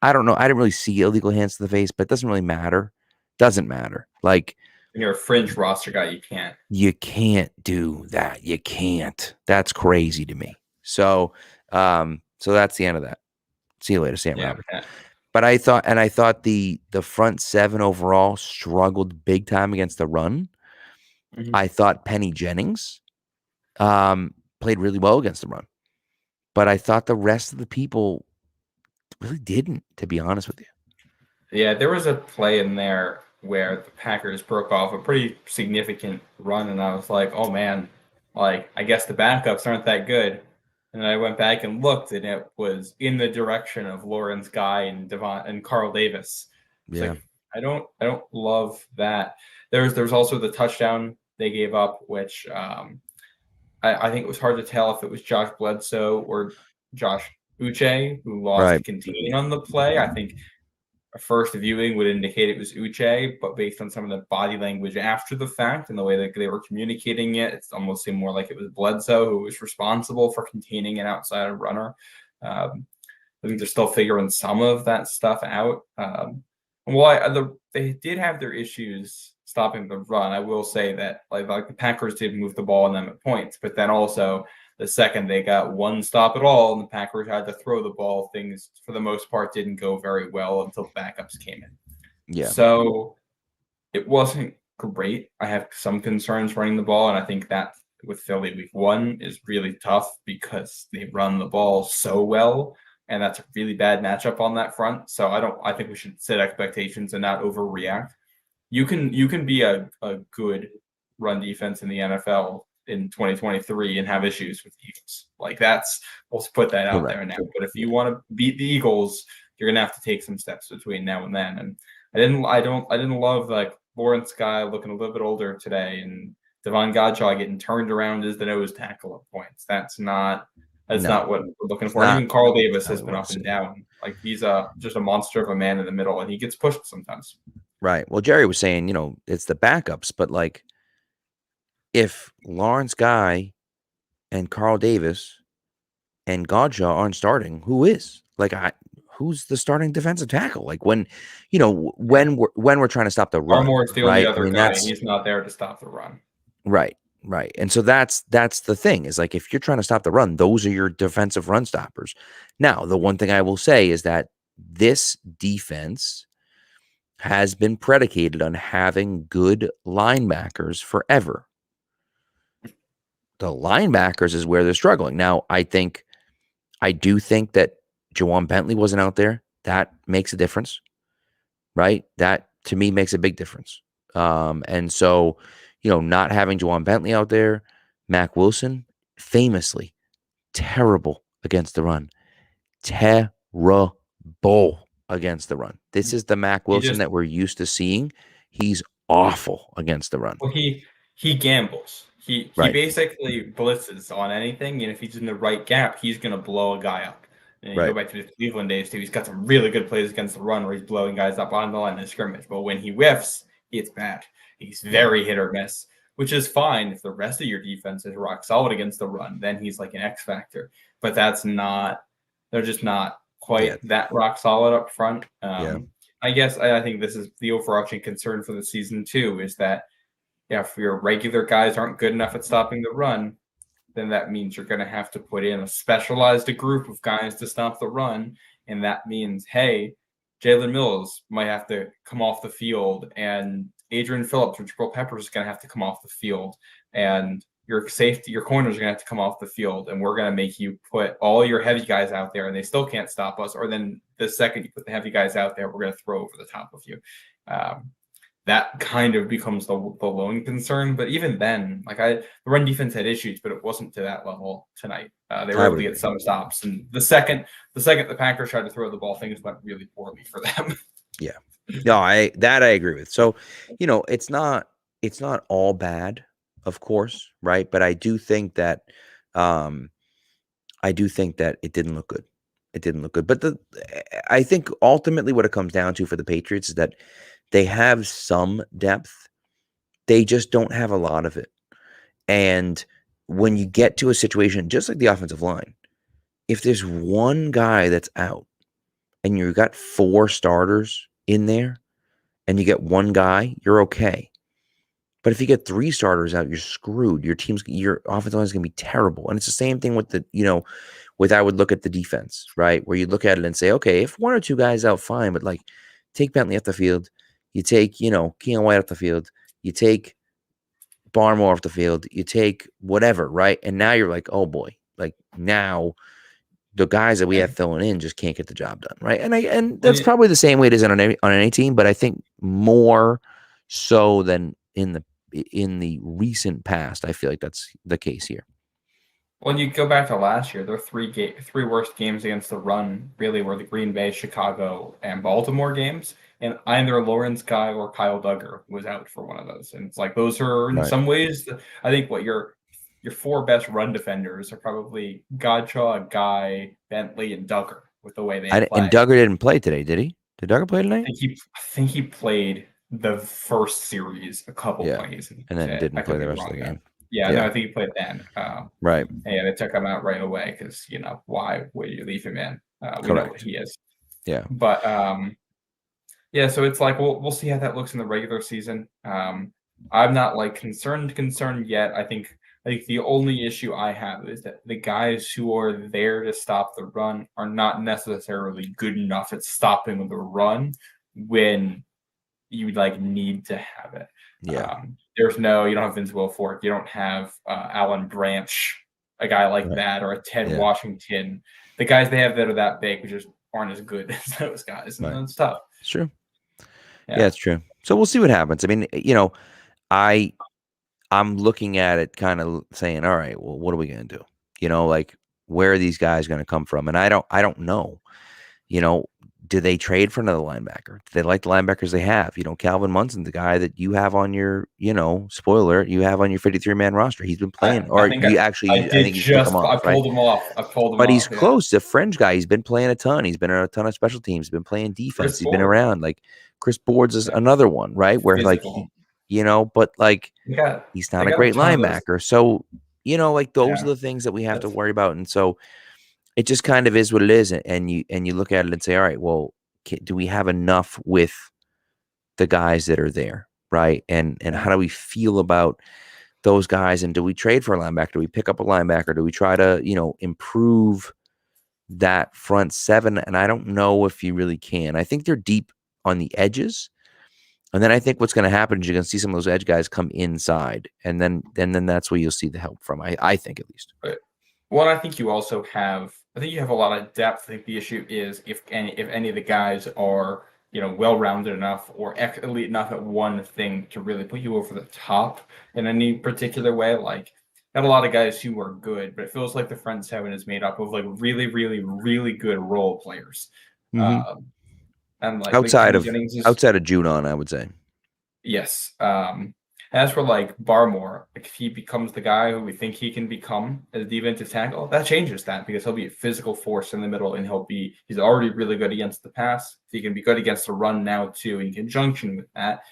I don't know. I didn't really see illegal hands to the face, but it doesn't really matter. Doesn't matter. Like, when you're a fringe roster guy, you can't do that. You can't. That's crazy to me. So that's the end of that. See you later, Sam Roberts. Yeah. But I thought the front seven overall struggled big time against the run. Mm-hmm. I thought Penny Jennings played really well against the run, but I thought the rest of the people really didn't, to be honest with you. Yeah, there was a play in there where the Packers broke off a pretty significant run, and I was like, oh man, like, I guess the backups aren't that good. And I went back and looked, and it was in the direction of Lawrence Guy and Carl Davis. Yeah. Like, I don't love that. There's also the touchdown they gave up, which I think it was hard to tell if it was Josh Bledsoe or Josh Uche who lost contain on the play. I think a first viewing would indicate it was Uche, but based on some of the body language after the fact and the way that they were communicating it, it almost seemed more like it was Bledsoe who was responsible for containing an outside runner. I think they're still figuring some of that stuff out. They did have their issues stopping the run. I will say that like the Packers did move the ball on them at points, but then also the second they got one stop at all and the Packers had to throw the ball, things for the most part didn't go very well until the backups came in. Yeah. So it wasn't great. I have some concerns running the ball, and I think that with Philly week 1 is really tough because they run the ball so well, and that's a really bad matchup on that front. So I think we should set expectations and not overreact. You can be a good run defense in the NFL in 2023 and have issues with the Eagles. Like we'll put that out there now. But if you want to beat the Eagles, you're gonna have to take some steps between now and then. And I didn't love like Lawrence Guy looking a little bit older today and Devon Godchaux getting turned around as the nose tackle at points. That's not what we're looking for. Even Carl Davis has been up and down. Like he's just a monster of a man in the middle, and he gets pushed sometimes. Right. Well, Jerry was saying, it's the backups, but like if Lawrence Guy and Carl Davis and Godchaux aren't starting, who is? Like who's the starting defensive tackle? Like when we're trying to stop the run. Armour's the only other guy. He's not there to stop the run. Right. And so that's the thing is like if you're trying to stop the run, those are your defensive run stoppers. Now, the one thing I will say is that this defense has been predicated on having good linebackers forever. The linebackers is where they're struggling. Now, I do think that Jawan Bentley wasn't out there. That makes a difference, right? That to me makes a big difference. And so, not having Jawan Bentley out there, Mac Wilson, famously terrible against the run. Terrible against the run. This is the Mac Wilson that we're used to seeing. He's awful against the run. Well, he gambles. He basically blitzes on anything, and if he's in the right gap, he's going to blow a guy up. And you go back to the Cleveland days too. He's got some really good plays against the run where he's blowing guys up on the line of scrimmage. But when he whiffs, it's bad. He's very hit or miss, which is fine if the rest of your defense is rock solid against the run. Then he's like an X factor. But they're just not quite that rock solid up front. I guess I think this is the overarching concern for the season too, is that if your regular guys aren't good enough at stopping the run, then that means you're going to have to put in a specialized group of guys to stop the run. And that means, hey, Jalen Mills might have to come off the field, and Adrian Phillips or Jabril Peppers is going to have to come off the field. And your safety, your corners are going to have to come off the field, and we're going to make you put all your heavy guys out there, and they still can't stop us. Or then the second you put the heavy guys out there, we're going to throw over the top of you. That kind of becomes the lone concern. But even then, the run defense had issues, but it wasn't to that level tonight. They were able to get some stops, and the second the Packers tried to throw the ball, things went really poorly for them. Yeah, no, I agree with. So, it's not all bad, of course, right? But I do think that it didn't look good. It didn't look good. But I think ultimately what it comes down to for the Patriots is that they have some depth. They just don't have a lot of it. And when you get to a situation, just like the offensive line, if there's one guy that's out and you've got 4 starters in there and you get one guy, you're okay. But if you get 3 starters out, you're screwed. Your offensive line is going to be terrible. And it's the same thing with I would look at the defense, right? Where you look at it and say, okay, if 1 or 2 guys out, fine. But take Bentley off the field. You take, Keon White off the field. You take Barmore off the field. You take whatever, right? And now you're like, oh boy, now the guys that we have filling in just can't get the job done, right? And that's probably the same way it is on any team, but I think more so than in the recent past, I feel like that's the case here. When you go back to last year, their 3 worst games against the run really were the Green Bay, Chicago, and Baltimore games. And either Lawrence Guy or Kyle Duggar was out for one of those. And it's those are in some ways, I think your 4 best run defenders are probably Godshaw, Guy, Bentley, and Duggar with the way they play. And Duggar didn't play today, did he? Did Duggar play tonight? I think he played the first series a couple plays. And then didn't play the rest of the game. Yeah, no, I think he played then. Right. And they took him out right away because, why would you leave him in? We know what he is. Yeah. But, so it's we'll see how that looks in the regular season. I'm not concerned yet. I think the only issue I have is that the guys who are there to stop the run are not necessarily good enough at stopping the run when you need to have it. Yeah. You don't have Vince Wilfork. You don't have Alan Branch, a guy like that, or a Ted Washington. The guys they have that are that big, which just aren't as good as those guys. And it's tough. It's true. Yeah, it's true. So we'll see what happens. I mean, I'm looking at it kind of saying, all right, well, what are we going to do? Where are these guys going to come from? And I don't know. Do they trade for another linebacker? Do they like the linebackers they have? Calvin Munson's the guy that you have on your, spoiler, you have on your 53-man roster. He's been playing, I think he's picked him off. I pulled him off. But he's close. A fringe guy. He's been playing a ton. He's been on a ton of special teams. He's been playing defense. He's been around. Chris Boards is another one, right? Where Physical. But he's not a great linebacker. So, those are the things that we have to worry about. And so it just kind of is what it is. And you look at it and say, all right, well, do we have enough with the guys that are there, right? And how do we feel about those guys? And do we trade for a linebacker? Do we pick up a linebacker? Do we try to, improve that front 7? And I don't know if you really can. I think they're deep on the edges. And then I think what's going to happen is you're going to see some of those edge guys come inside. And then that's where you'll see the help from, I think at least. Right. Well, I think you also have a lot of depth. I think the issue is if any of the guys are, well-rounded enough or elite enough at one thing to really put you over the top in any particular way. Got a lot of guys who are good, but it feels like the front 7 is made up of really, really, really good role players. Mm-hmm. And outside of Judon, I would say. Yes. As for Barmore, if he becomes the guy who we think he can become as a defensive tackle, that changes that because he'll be a physical force in the middle and he's already really good against the pass. If he can be good against the run now too, in conjunction with that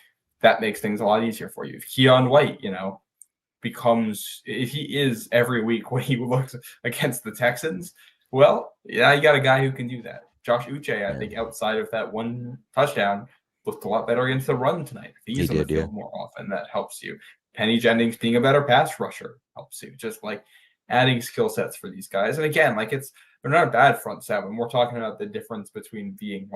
makes things a lot easier for you. If Keon White, if he is every week when he looks against the Texans, well, yeah, you got a guy who can do that. Josh Uche, I think outside of that one touchdown, looked a lot better against the run tonight. If he's on the field more often, that helps you. Penny Jennings being a better pass rusher helps you. Just adding skill sets for these guys. And again, they're not a bad front 7. We're talking about the difference between being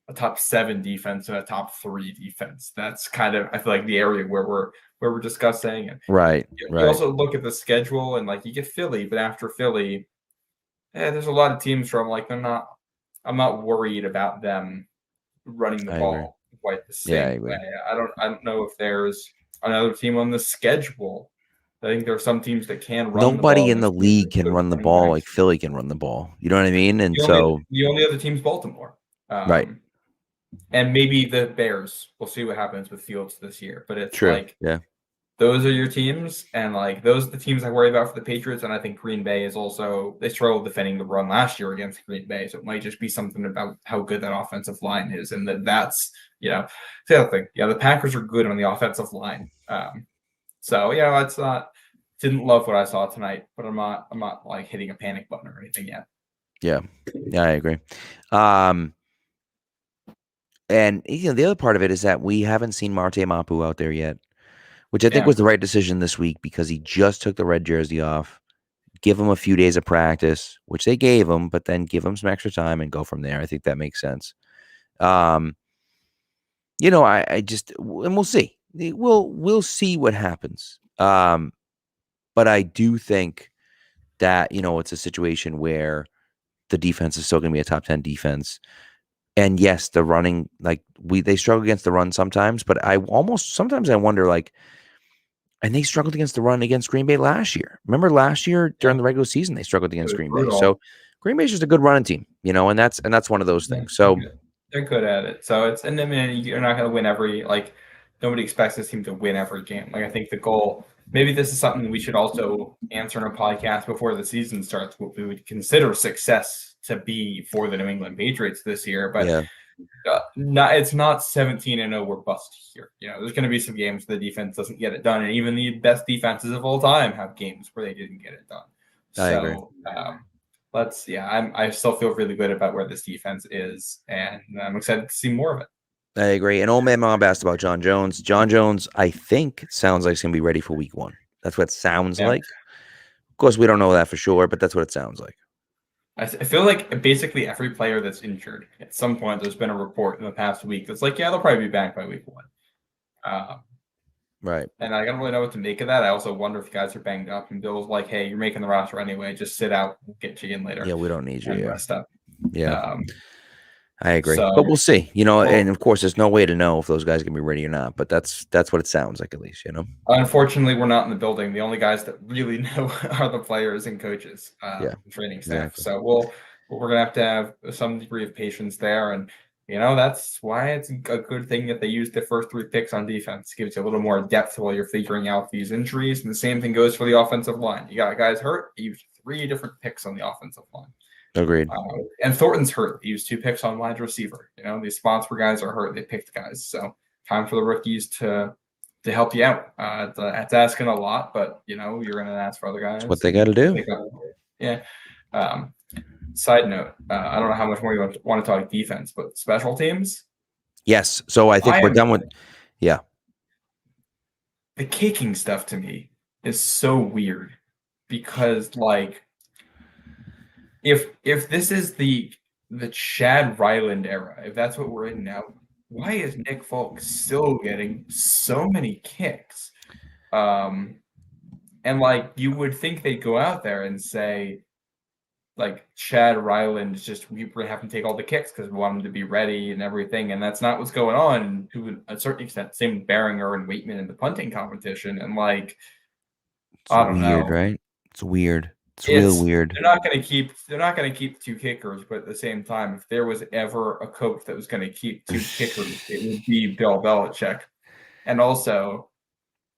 a top 7 defense and a top 3 defense. That's kind of, I feel like, the area where we're discussing. And Right. you also look at the schedule and like you get Philly, but after Philly, there's a lot of teams where I'm like, I'm not worried about them running the I agree. ball quite the Yeah, I same agree. way. I don't know if there's another team on the schedule. I think there are some teams that can run the ball. Nobody in the league can run the ball like Philly can run the ball. You know what I mean? And the only other team's Baltimore. Right. And maybe the Bears. We'll see what happens with Fields this year. But it's True. like, yeah, those are your teams, and like those are the teams I worry about for the Patriots. And I think Green Bay is also, they struggled defending the run last year against Green Bay, so it might just be something about how good that offensive line is, and that's the other thing. Yeah, the Packers are good on the offensive line. So it's not. Didn't love what I saw tonight, but I'm not like hitting a panic button or anything yet. Yeah, I agree. And the other part of it is that we haven't seen Marte Mapu out there yet, which I think was the right decision this week because he just took the red jersey off. Give him a few days of practice, which they gave him, but then give him some extra time and go from there. I think that makes sense. I just, and we'll see. We'll see what happens. But I do think that, it's a situation where the defense is still going to be a top 10 defense. And yes, the running, like they struggle against the run sometimes, but sometimes I wonder, like, and they struggled against the run against Green Bay last year. Remember last year during the regular season, they struggled against Green Bay. So Green Bay is just a good running team, and that's one of those things. So they're good at it. So and I mean, you're not going to win nobody expects this team to win every game. Like, I think the goal, maybe this is something we should also answer in a podcast before the season starts, what we would consider success to be for the New England Patriots this year. But it's not 17-0 we're bust here. There's going to be some games where the defense doesn't get it done, and even the best defenses of all time have games where they didn't get it done. I agree. I still feel really good about where this defense is, and I'm excited to see more of it. I agree. And old man Mom asked about John Jones. John Jones, I think, sounds like he's going to be ready for week 1. That's what it sounds like. Of course, we don't know that for sure, but that's what it sounds like. I feel like basically every player that's injured, at some point, there's been a report in the past week that's like, they'll probably be back by week 1. Right. And I don't really know what to make of that. I also wonder if guys are banged up, and Bill's like, hey, you're making the roster anyway. Just sit out. We'll get you in later. Yeah, we don't need you. Rest up. Yeah. I agree. But we'll see. And of course, there's no way to know if those guys can be ready or not. But that's what it sounds like, at least, Unfortunately, we're not in the building. The only guys that really know are the players and coaches, training staff. Exactly. So we're going to have some degree of patience there. And, that's why it's a good thing that they used the first 3 picks on defense. It gives you a little more depth while you're figuring out these injuries. And the same thing goes for the offensive line. You got guys hurt. You used 3 different picks on the offensive line. Agreed. And Thornton's hurt. He used 2 picks on wide receiver. These spots where guys are hurt, they picked guys. So time for the rookies to help you out. That's asking a lot, but you're going to ask for other guys. That's what they got to do. Yeah. Side note, I don't know how much more you want to talk defense, but special teams. Yes. So I think we're done with. Yeah. The kicking stuff to me is so weird because, like, if this is the Chad Ryland era, if that's what we're in now, why is Nick Folk still getting so many kicks? And like, you would think they'd go out there and say, like, Chad Ryland is just, we have him take all the kicks because we want him to be ready and everything, and that's not what's going on to a certain extent. Same with Behringer and Waitman in the punting competition, and like, I don't know, right? It's weird. It's real weird. They're not going to keep 2 kickers, but at the same time, if there was ever a coach that was going to keep 2 kickers, it would be Bill Belichick. And also,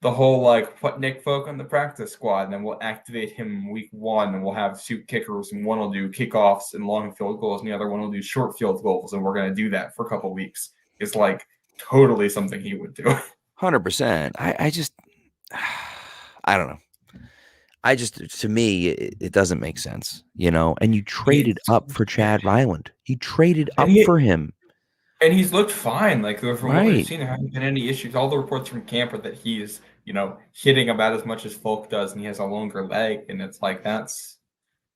the whole, like, put Nick Folk on the practice squad, and then we'll activate him week 1, and we'll have 2 kickers, and one will do kickoffs and long field goals, and the other one will do short field goals, and we're going to do that for a couple weeks. It's like totally something he would do. 100%. I just, I don't know. To me, it doesn't make sense, and you traded up for Chad Ryland. You traded up for him. And he's looked fine. Like, from what we've seen, there haven't been any issues. All the reports from camp are that he's, hitting about as much as Folk does, and he has a longer leg. And it's like, that's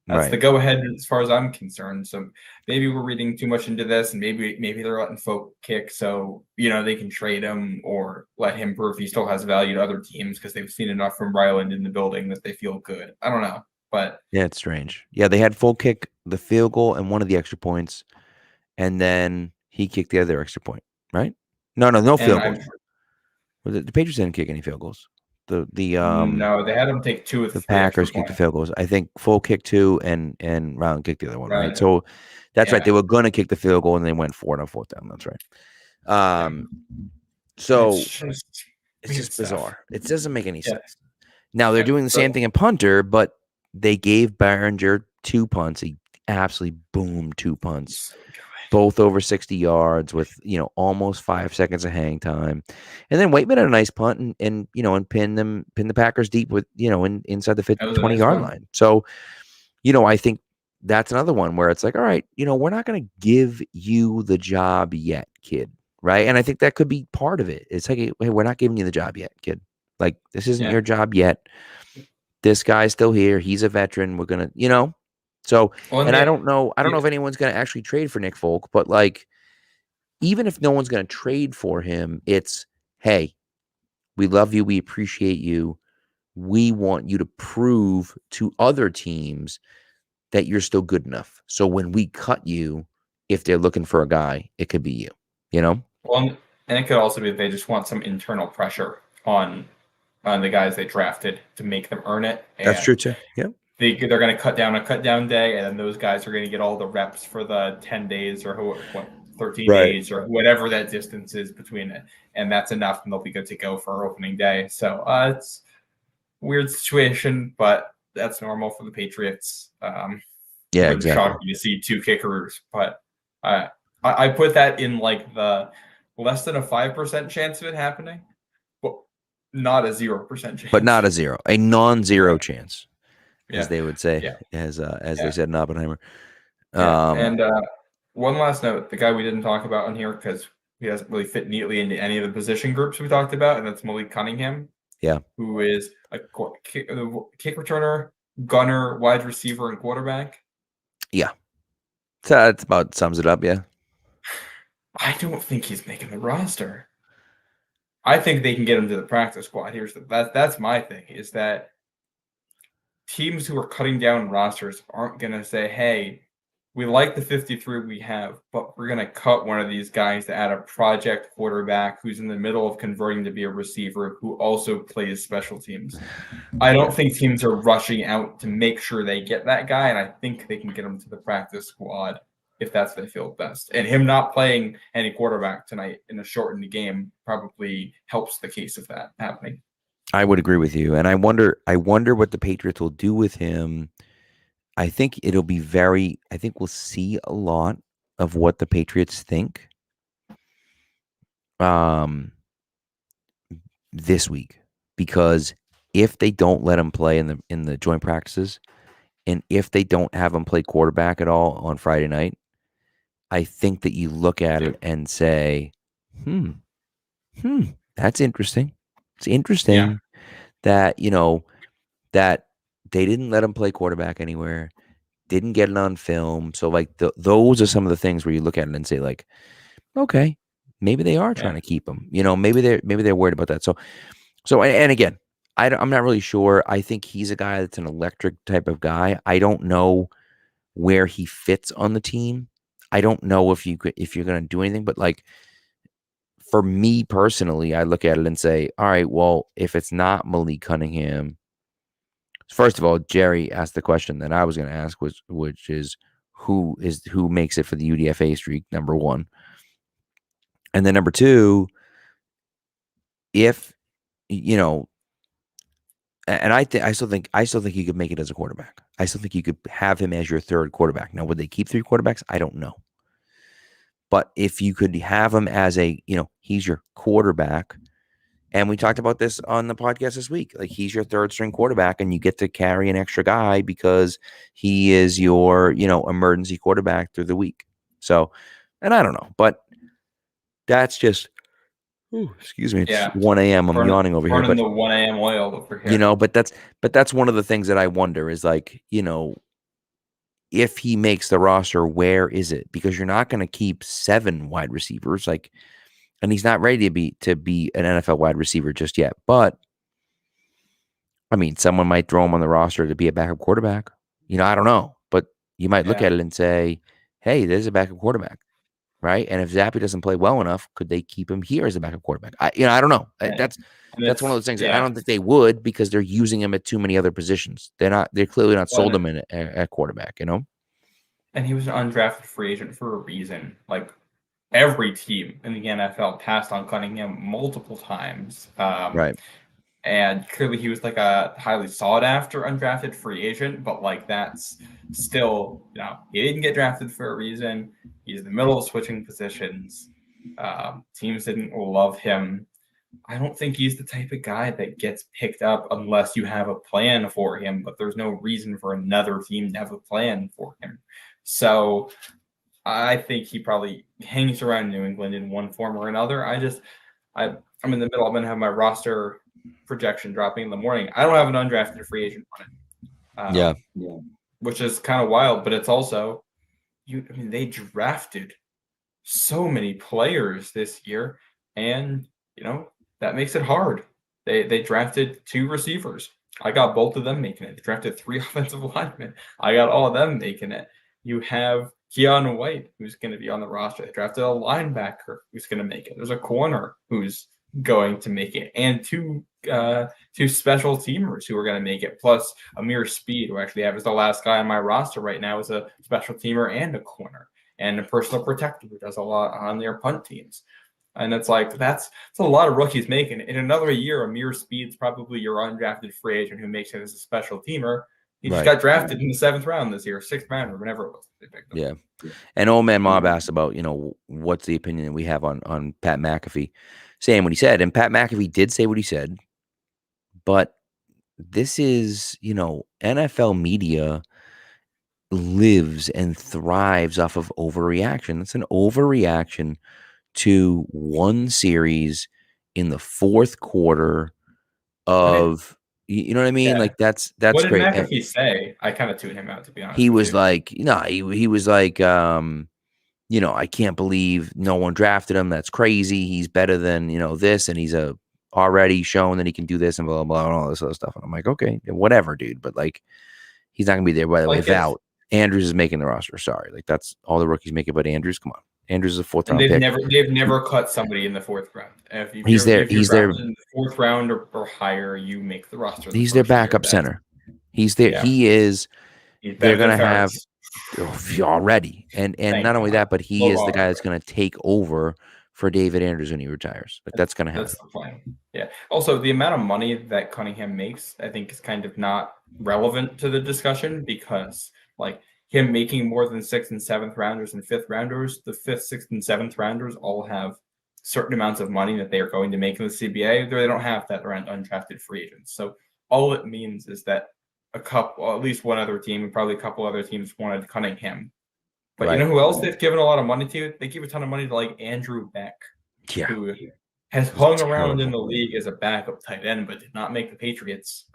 That's the Right. go-ahead as far as I'm concerned. So maybe we're reading too much into this, and maybe they're letting folk kick so they can trade him or let him prove he still has value to other teams because they've seen enough from Ryland in the building that they feel good. I don't know, but Yeah, it's strange. Yeah, they had full kick, the field goal, and one of the extra points, and then he kicked the other extra point. Right? No and field I'm goals. The Patriots didn't kick any field goals. The no, they had him take two of the the extra Packers kicked the points. field goals. I think full kick 2 and Round kicked the other one, right? Right. So that's right. Yeah. They were gonna kick the field goal and they went 4 on 4th down. That's right. So It's it's weird just stuff. bizarre. It doesn't make any Yeah. sense. Now they're Yeah, doing the so- same thing in punter, but they gave Behringer 2 punts. He absolutely boomed 2 punts, So good. both over 60 yards with almost 5 seconds of hang time. And then Waitman had a nice punt and pin the Packers deep with inside the That was a 20-yard nice one. line. So I think that's another one where it's like, all right, we're not going to give you the job yet, kid. Right. And I think that could be part of it. It's like, hey, we're not giving you the job yet, kid. Like, this isn't Yeah. your job yet. This guy's still here. He's a veteran. We're going to, so, Well, and I don't know yeah. if anyone's going to actually trade for Nick Folk, but like, even if no one's going to trade for him, it's, hey, we love you. We appreciate you. We want you to prove to other teams that you're still good enough. So when we cut you, if they're looking for a guy, it could be you, Well, and it could also be they just want some internal pressure on the guys they drafted to make them earn it. That's And true too. Yeah. they're going to cut down a cut down day, and then those guys are going to get all the reps for the 10 days or 13 Right. days or whatever that distance is between it. And that's enough, and they'll be good to go for opening day. So it's a weird situation, but that's normal for the Patriots. Yeah, Wouldn't shock exactly. me to see 2 kickers, but I put that in like the less than a 5% chance of it happening, but not a 0% chance. But not a non-zero Right. chance, Yeah. as they would say, Yeah. as Yeah. they said in Oppenheimer. Yeah. And one last note, the guy we didn't talk about on here because he doesn't really fit neatly into any of the position groups we talked about, and that's Malik Cunningham. Yeah. Who is a kick returner, gunner, wide receiver, and quarterback. Yeah. So that's about sums it up, yeah. I don't think he's making the roster. I think they can get him to the practice squad. That's my thing, is that teams who are cutting down rosters aren't going to say, hey, we like the 53 we have, but we're going to cut one of these guys to add a project quarterback who's in the middle of converting to be a receiver who also plays special teams. I don't think teams are rushing out to make sure they get that guy, and I think they can get him to the practice squad if that's what they feel best. And him not playing any quarterback tonight in a shortened game probably helps the case of that happening. I would agree with you. And I wonder what the Patriots will do with him. I think it'll be I think we'll see a lot of what the Patriots think this week, because if they don't let him play in the joint practices, and if they don't have him play quarterback at all on Friday night, I think that you look at it and say, that's interesting. It's interesting that, that they didn't let him play quarterback anywhere, didn't get it on film. So like those are some of the things where you look at it and say like, okay, maybe they are trying to keep him, maybe they're worried about that. So, and again, I'm not really sure. I think he's a guy that's an electric type of guy. I don't know where he fits on the team. I don't know if you're going to do anything, but like, for me personally, I look at it and say, all right, well, if it's not Malik Cunningham, first of all, Jerry asked the question that I was going to ask, which is who makes it for the UDFA streak, number one. And then number two, if, and I still think you could make it as a quarterback. I still think you could have him as your third quarterback. Now, would they keep 3 quarterbacks? I don't know. But if you could have him as he's your quarterback, and we talked about this on the podcast this week, like he's your third string quarterback and you get to carry an extra guy because he is your, emergency quarterback through the week. So, and I don't know, but that's just, excuse me. It's 1 a.m. I'm yawning over here, but the 1 a.m. oil over here. but that's one of the things that I wonder is like, if he makes the roster, where is it? Because you're not going to keep 7 wide receivers, and he's not ready to be an NFL wide receiver just yet. But I mean, someone might throw him on the roster to be a backup quarterback. I don't know, but you might look Yeah. at it and say, "Hey, there's a backup quarterback." Right. And if Zappy doesn't play well enough, could they keep him here as a backup quarterback? I don't know. Yeah. That's one of those things. I Yeah. don't think they would, because they're using him at too many other positions. They're clearly not sold him at quarterback, And he was an undrafted free agent for a reason. Like, every team in the NFL passed on Cunningham multiple times. Right. And clearly he was like a highly sought after undrafted free agent, but like that's still, he didn't get drafted for a reason. He's in the middle of switching positions. Teams didn't love him. I don't think he's the type of guy that gets picked up unless you have a plan for him, but there's no reason for another team to have a plan for him. So I think he probably hangs around New England in one form or another. I'm in the middle. I'm going to have my roster projection dropping in the morning. I don't have an undrafted free agent on it. Which is kind of wild, but it's also, they drafted so many players this year, and that makes it hard. They drafted 2 receivers. I got both of them making it. They drafted 3 offensive linemen. I got all of them making it. You have Keanu White, who's going to be on the roster. They drafted a linebacker who's going to make it. There's a corner who's going to make it, and two special teamers who are going to make it, plus Amir Speed, who I actually have as the last guy on my roster right now, is a special teamer and a corner, and a personal protector who does a lot on their punt teams. And it's like, that's a lot of rookies making it. In another year, Amir Speed's probably your undrafted free agent who makes it as a special teamer. He just got drafted in the 7th round this year, 6th round, or whenever it was they picked him. Yeah. And Old Man Mob asked about, what's the opinion that we have on Pat McAfee saying what he said. And Pat McAfee did say what he said. But this is, NFL media lives and thrives off of overreaction. It's an overreaction to one series in the 4th quarter of, you know what I mean? Yeah. Like that's what did great. McAfee say? I kind of tuned him out, to be honest. He was like, he was like, I can't believe no one drafted him. That's crazy. He's better than, this, and he's already shown that he can do this and blah, blah, blah, and all this other stuff. And I'm like, okay, whatever, dude. But like, he's not gonna be there, by the way, without Andrews is making the roster. Sorry. Like, that's all the rookies make it, but Andrews, come on. Andrews is a 4th round pick. They've never cut somebody in the 4th round. He's there in the 4th round or higher, you make the roster. He's their backup center. He's there. Yeah. He is. They're going to have already. And not only that, but he is the guy that's going to take over for David Andrews when he retires. Like, that's going to happen. That's the plan. Yeah. Also, the amount of money that Cunningham makes, I think, is kind of not relevant to the discussion, because like him making more than 6th and 7th rounders and 5th rounders, the 5th, 6th, and 7th rounders all have certain amounts of money that they are going to make in the CBA. They don't have that around undrafted free agents. So all it means is that at least one other team, and probably a couple other teams, wanted Cunningham. But you know who else they've given a lot of money to? They give a ton of money to like Andrew Beck, who has hung around in the league as a backup tight end, but did not make the Patriots.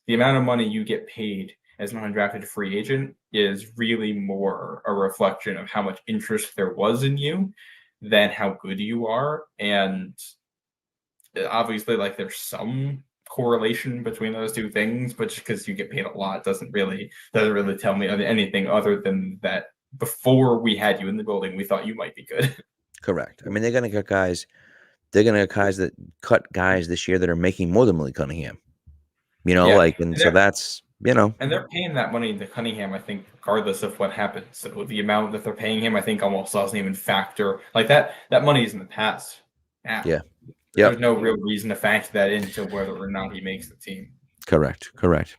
The amount of money you get paid as an undrafted free agent is really more a reflection of how much interest there was in you than how good you are. And obviously, like, there's some correlation between those two things, but just because you get paid a lot doesn't really tell me anything other than that before we had you in the building, we thought you might be good. Correct. I mean, they're going to cut guys. They're going to cut guys this year that are making more than Malik Cunningham. So that's, And they're paying that money to Cunningham, I think, regardless of what happens. So the amount that they're paying him, I think, almost doesn't even factor. Like, that money is in the past. Now. Yeah. There's no real reason to factor that into whether or not he makes the team. Correct. All right.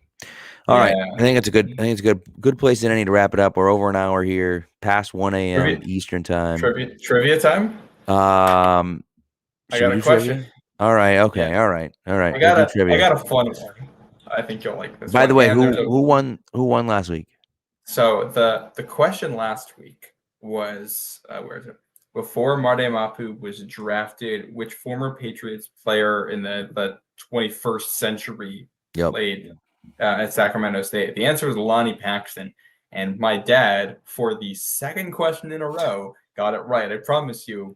I think it's a good place than any to wrap it up. We're over an hour here, past 1 a.m. Eastern time. Trivia time? I got a question. Trivia? All right. Okay. Yeah. All right. I got a fun one. I think you'll like this. By the way, who won last week? So the question last week was where is it? Before Marte Mapu was drafted, which former Patriots player in the 21st century played at Sacramento State? The answer was Lonnie Paxton. And my dad, for the second question in a row, got it right. I promise you.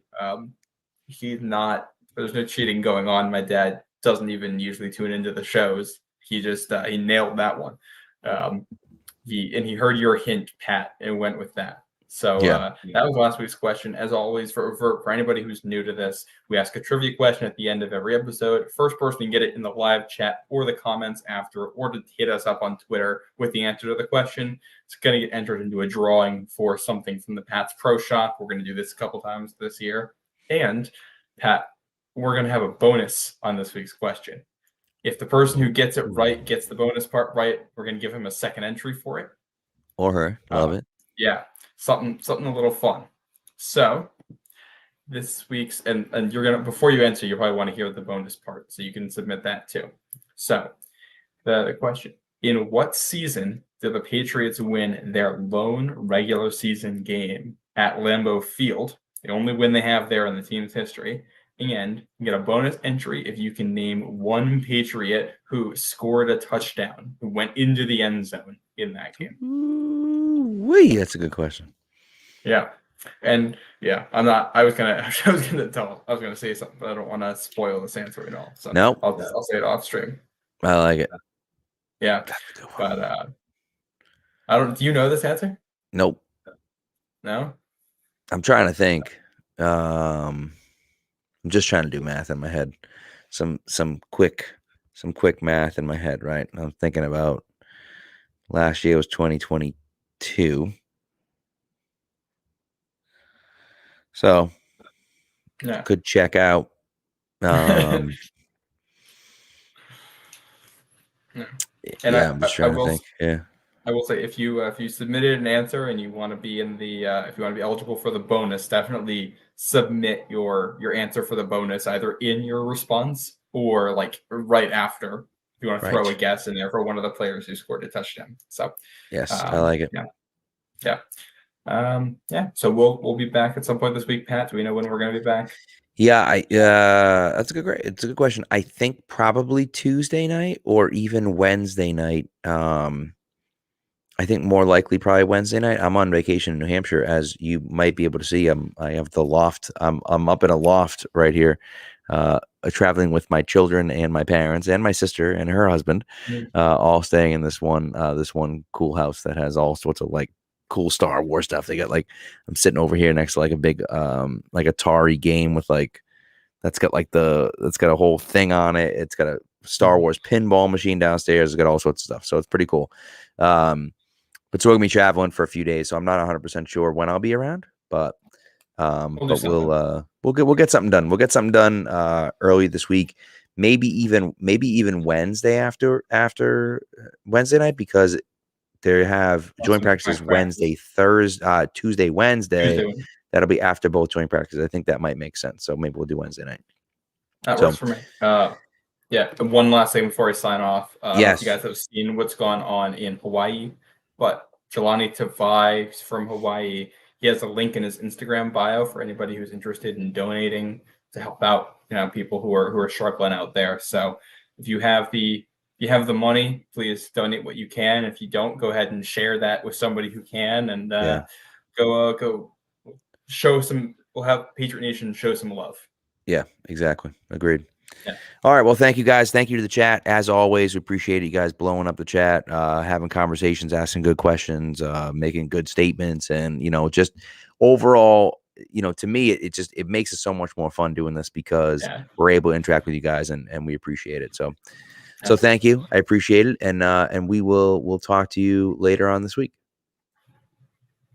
There's no cheating going on. My dad doesn't even usually tune into the shows. He just he nailed that one. He heard your hint, Pat, and went with that. So that was last week's question. As always, for anybody who's new to this, we ask a trivia question at the end of every episode. First person to get it in the live chat or the comments after, or to hit us up on Twitter with the answer to the question, it's going to get entered into a drawing for something from the Pat's Pro Shop. We're going to do this a couple times this year. And Pat, we're going to have a bonus on this week's question. If the person who gets it right gets the bonus part right, we're going to give him a second entry for it. Or her. Love it. Yeah. Something a little fun. So this week's, and you're going to, before you answer, you probably want to hear the bonus part. So you can submit that too. So the question, in what season did the Patriots win their lone regular season game at Lambeau Field? The only win they have there in the team's history. And you get a bonus entry if you can name one Patriot who scored a touchdown, who went into the end zone in that game. Wee, that's a good question. Yeah. And yeah, I was gonna say something, but I don't want to spoil this answer at all. So nope. I'll say it off stream. I like it. Yeah. But do you know this answer? Nope. No? I'm trying to think. I'm just trying to do math in my head. Some quick math in my head, right? I'm thinking about last year was 2022. So could check out. And I'm just trying to think. Yeah. I will say if you submitted an answer and you want to be in the if you want to be eligible for the bonus, definitely submit your answer for the bonus either in your response or like right after. If you want to throw a guess in there for one of the players who scored a touchdown. So yes, I like it. Yeah. So we'll be back at some point this week, Pat. Do we know when we're going to be back? Yeah, it's a good question. I think probably Tuesday night or even Wednesday night. I think more likely probably Wednesday night. I'm on vacation in New Hampshire, as you might be able to see. I have the loft. I'm up in a loft right here, traveling with my children and my parents and my sister and her husband, all staying in this one cool house that has all sorts of like cool Star Wars stuff. They got like, I'm sitting over here next to like a big like Atari game with like that's got a whole thing on it. It's got a Star Wars pinball machine downstairs. It's got all sorts of stuff. So it's pretty cool. But so we're gonna be traveling for a few days, so I'm not 100% sure when I'll be around, but we'll get something done. We'll get something done early this week, maybe even Wednesday after Wednesday night, because they have joint practices Wednesday, Thursday, Tuesday, Wednesday. That'll be after both joint practices. I think that might make sense. So maybe we'll do Wednesday night. That works for me. Yeah. And one last thing before I sign off. Yes. You guys have seen what's gone on in Hawaii, but Jelani Tavai from Hawaii, he has a link in his Instagram bio for anybody who's interested in donating to help out, people who are struggling out there. So if you have the money, please donate what you can. If you don't, go ahead and share that with somebody who can, and go show some. We'll have Patriot Nation show some love. Yeah, exactly. Agreed. Yeah. All right. Well, thank you guys. Thank you to the chat. As always, we appreciate you guys blowing up the chat, having conversations, asking good questions, making good statements. And, just overall, to me, it makes it so much more fun doing this because we're able to interact with you guys and we appreciate it. So thank you. I appreciate it. And we'll talk to you later on this week.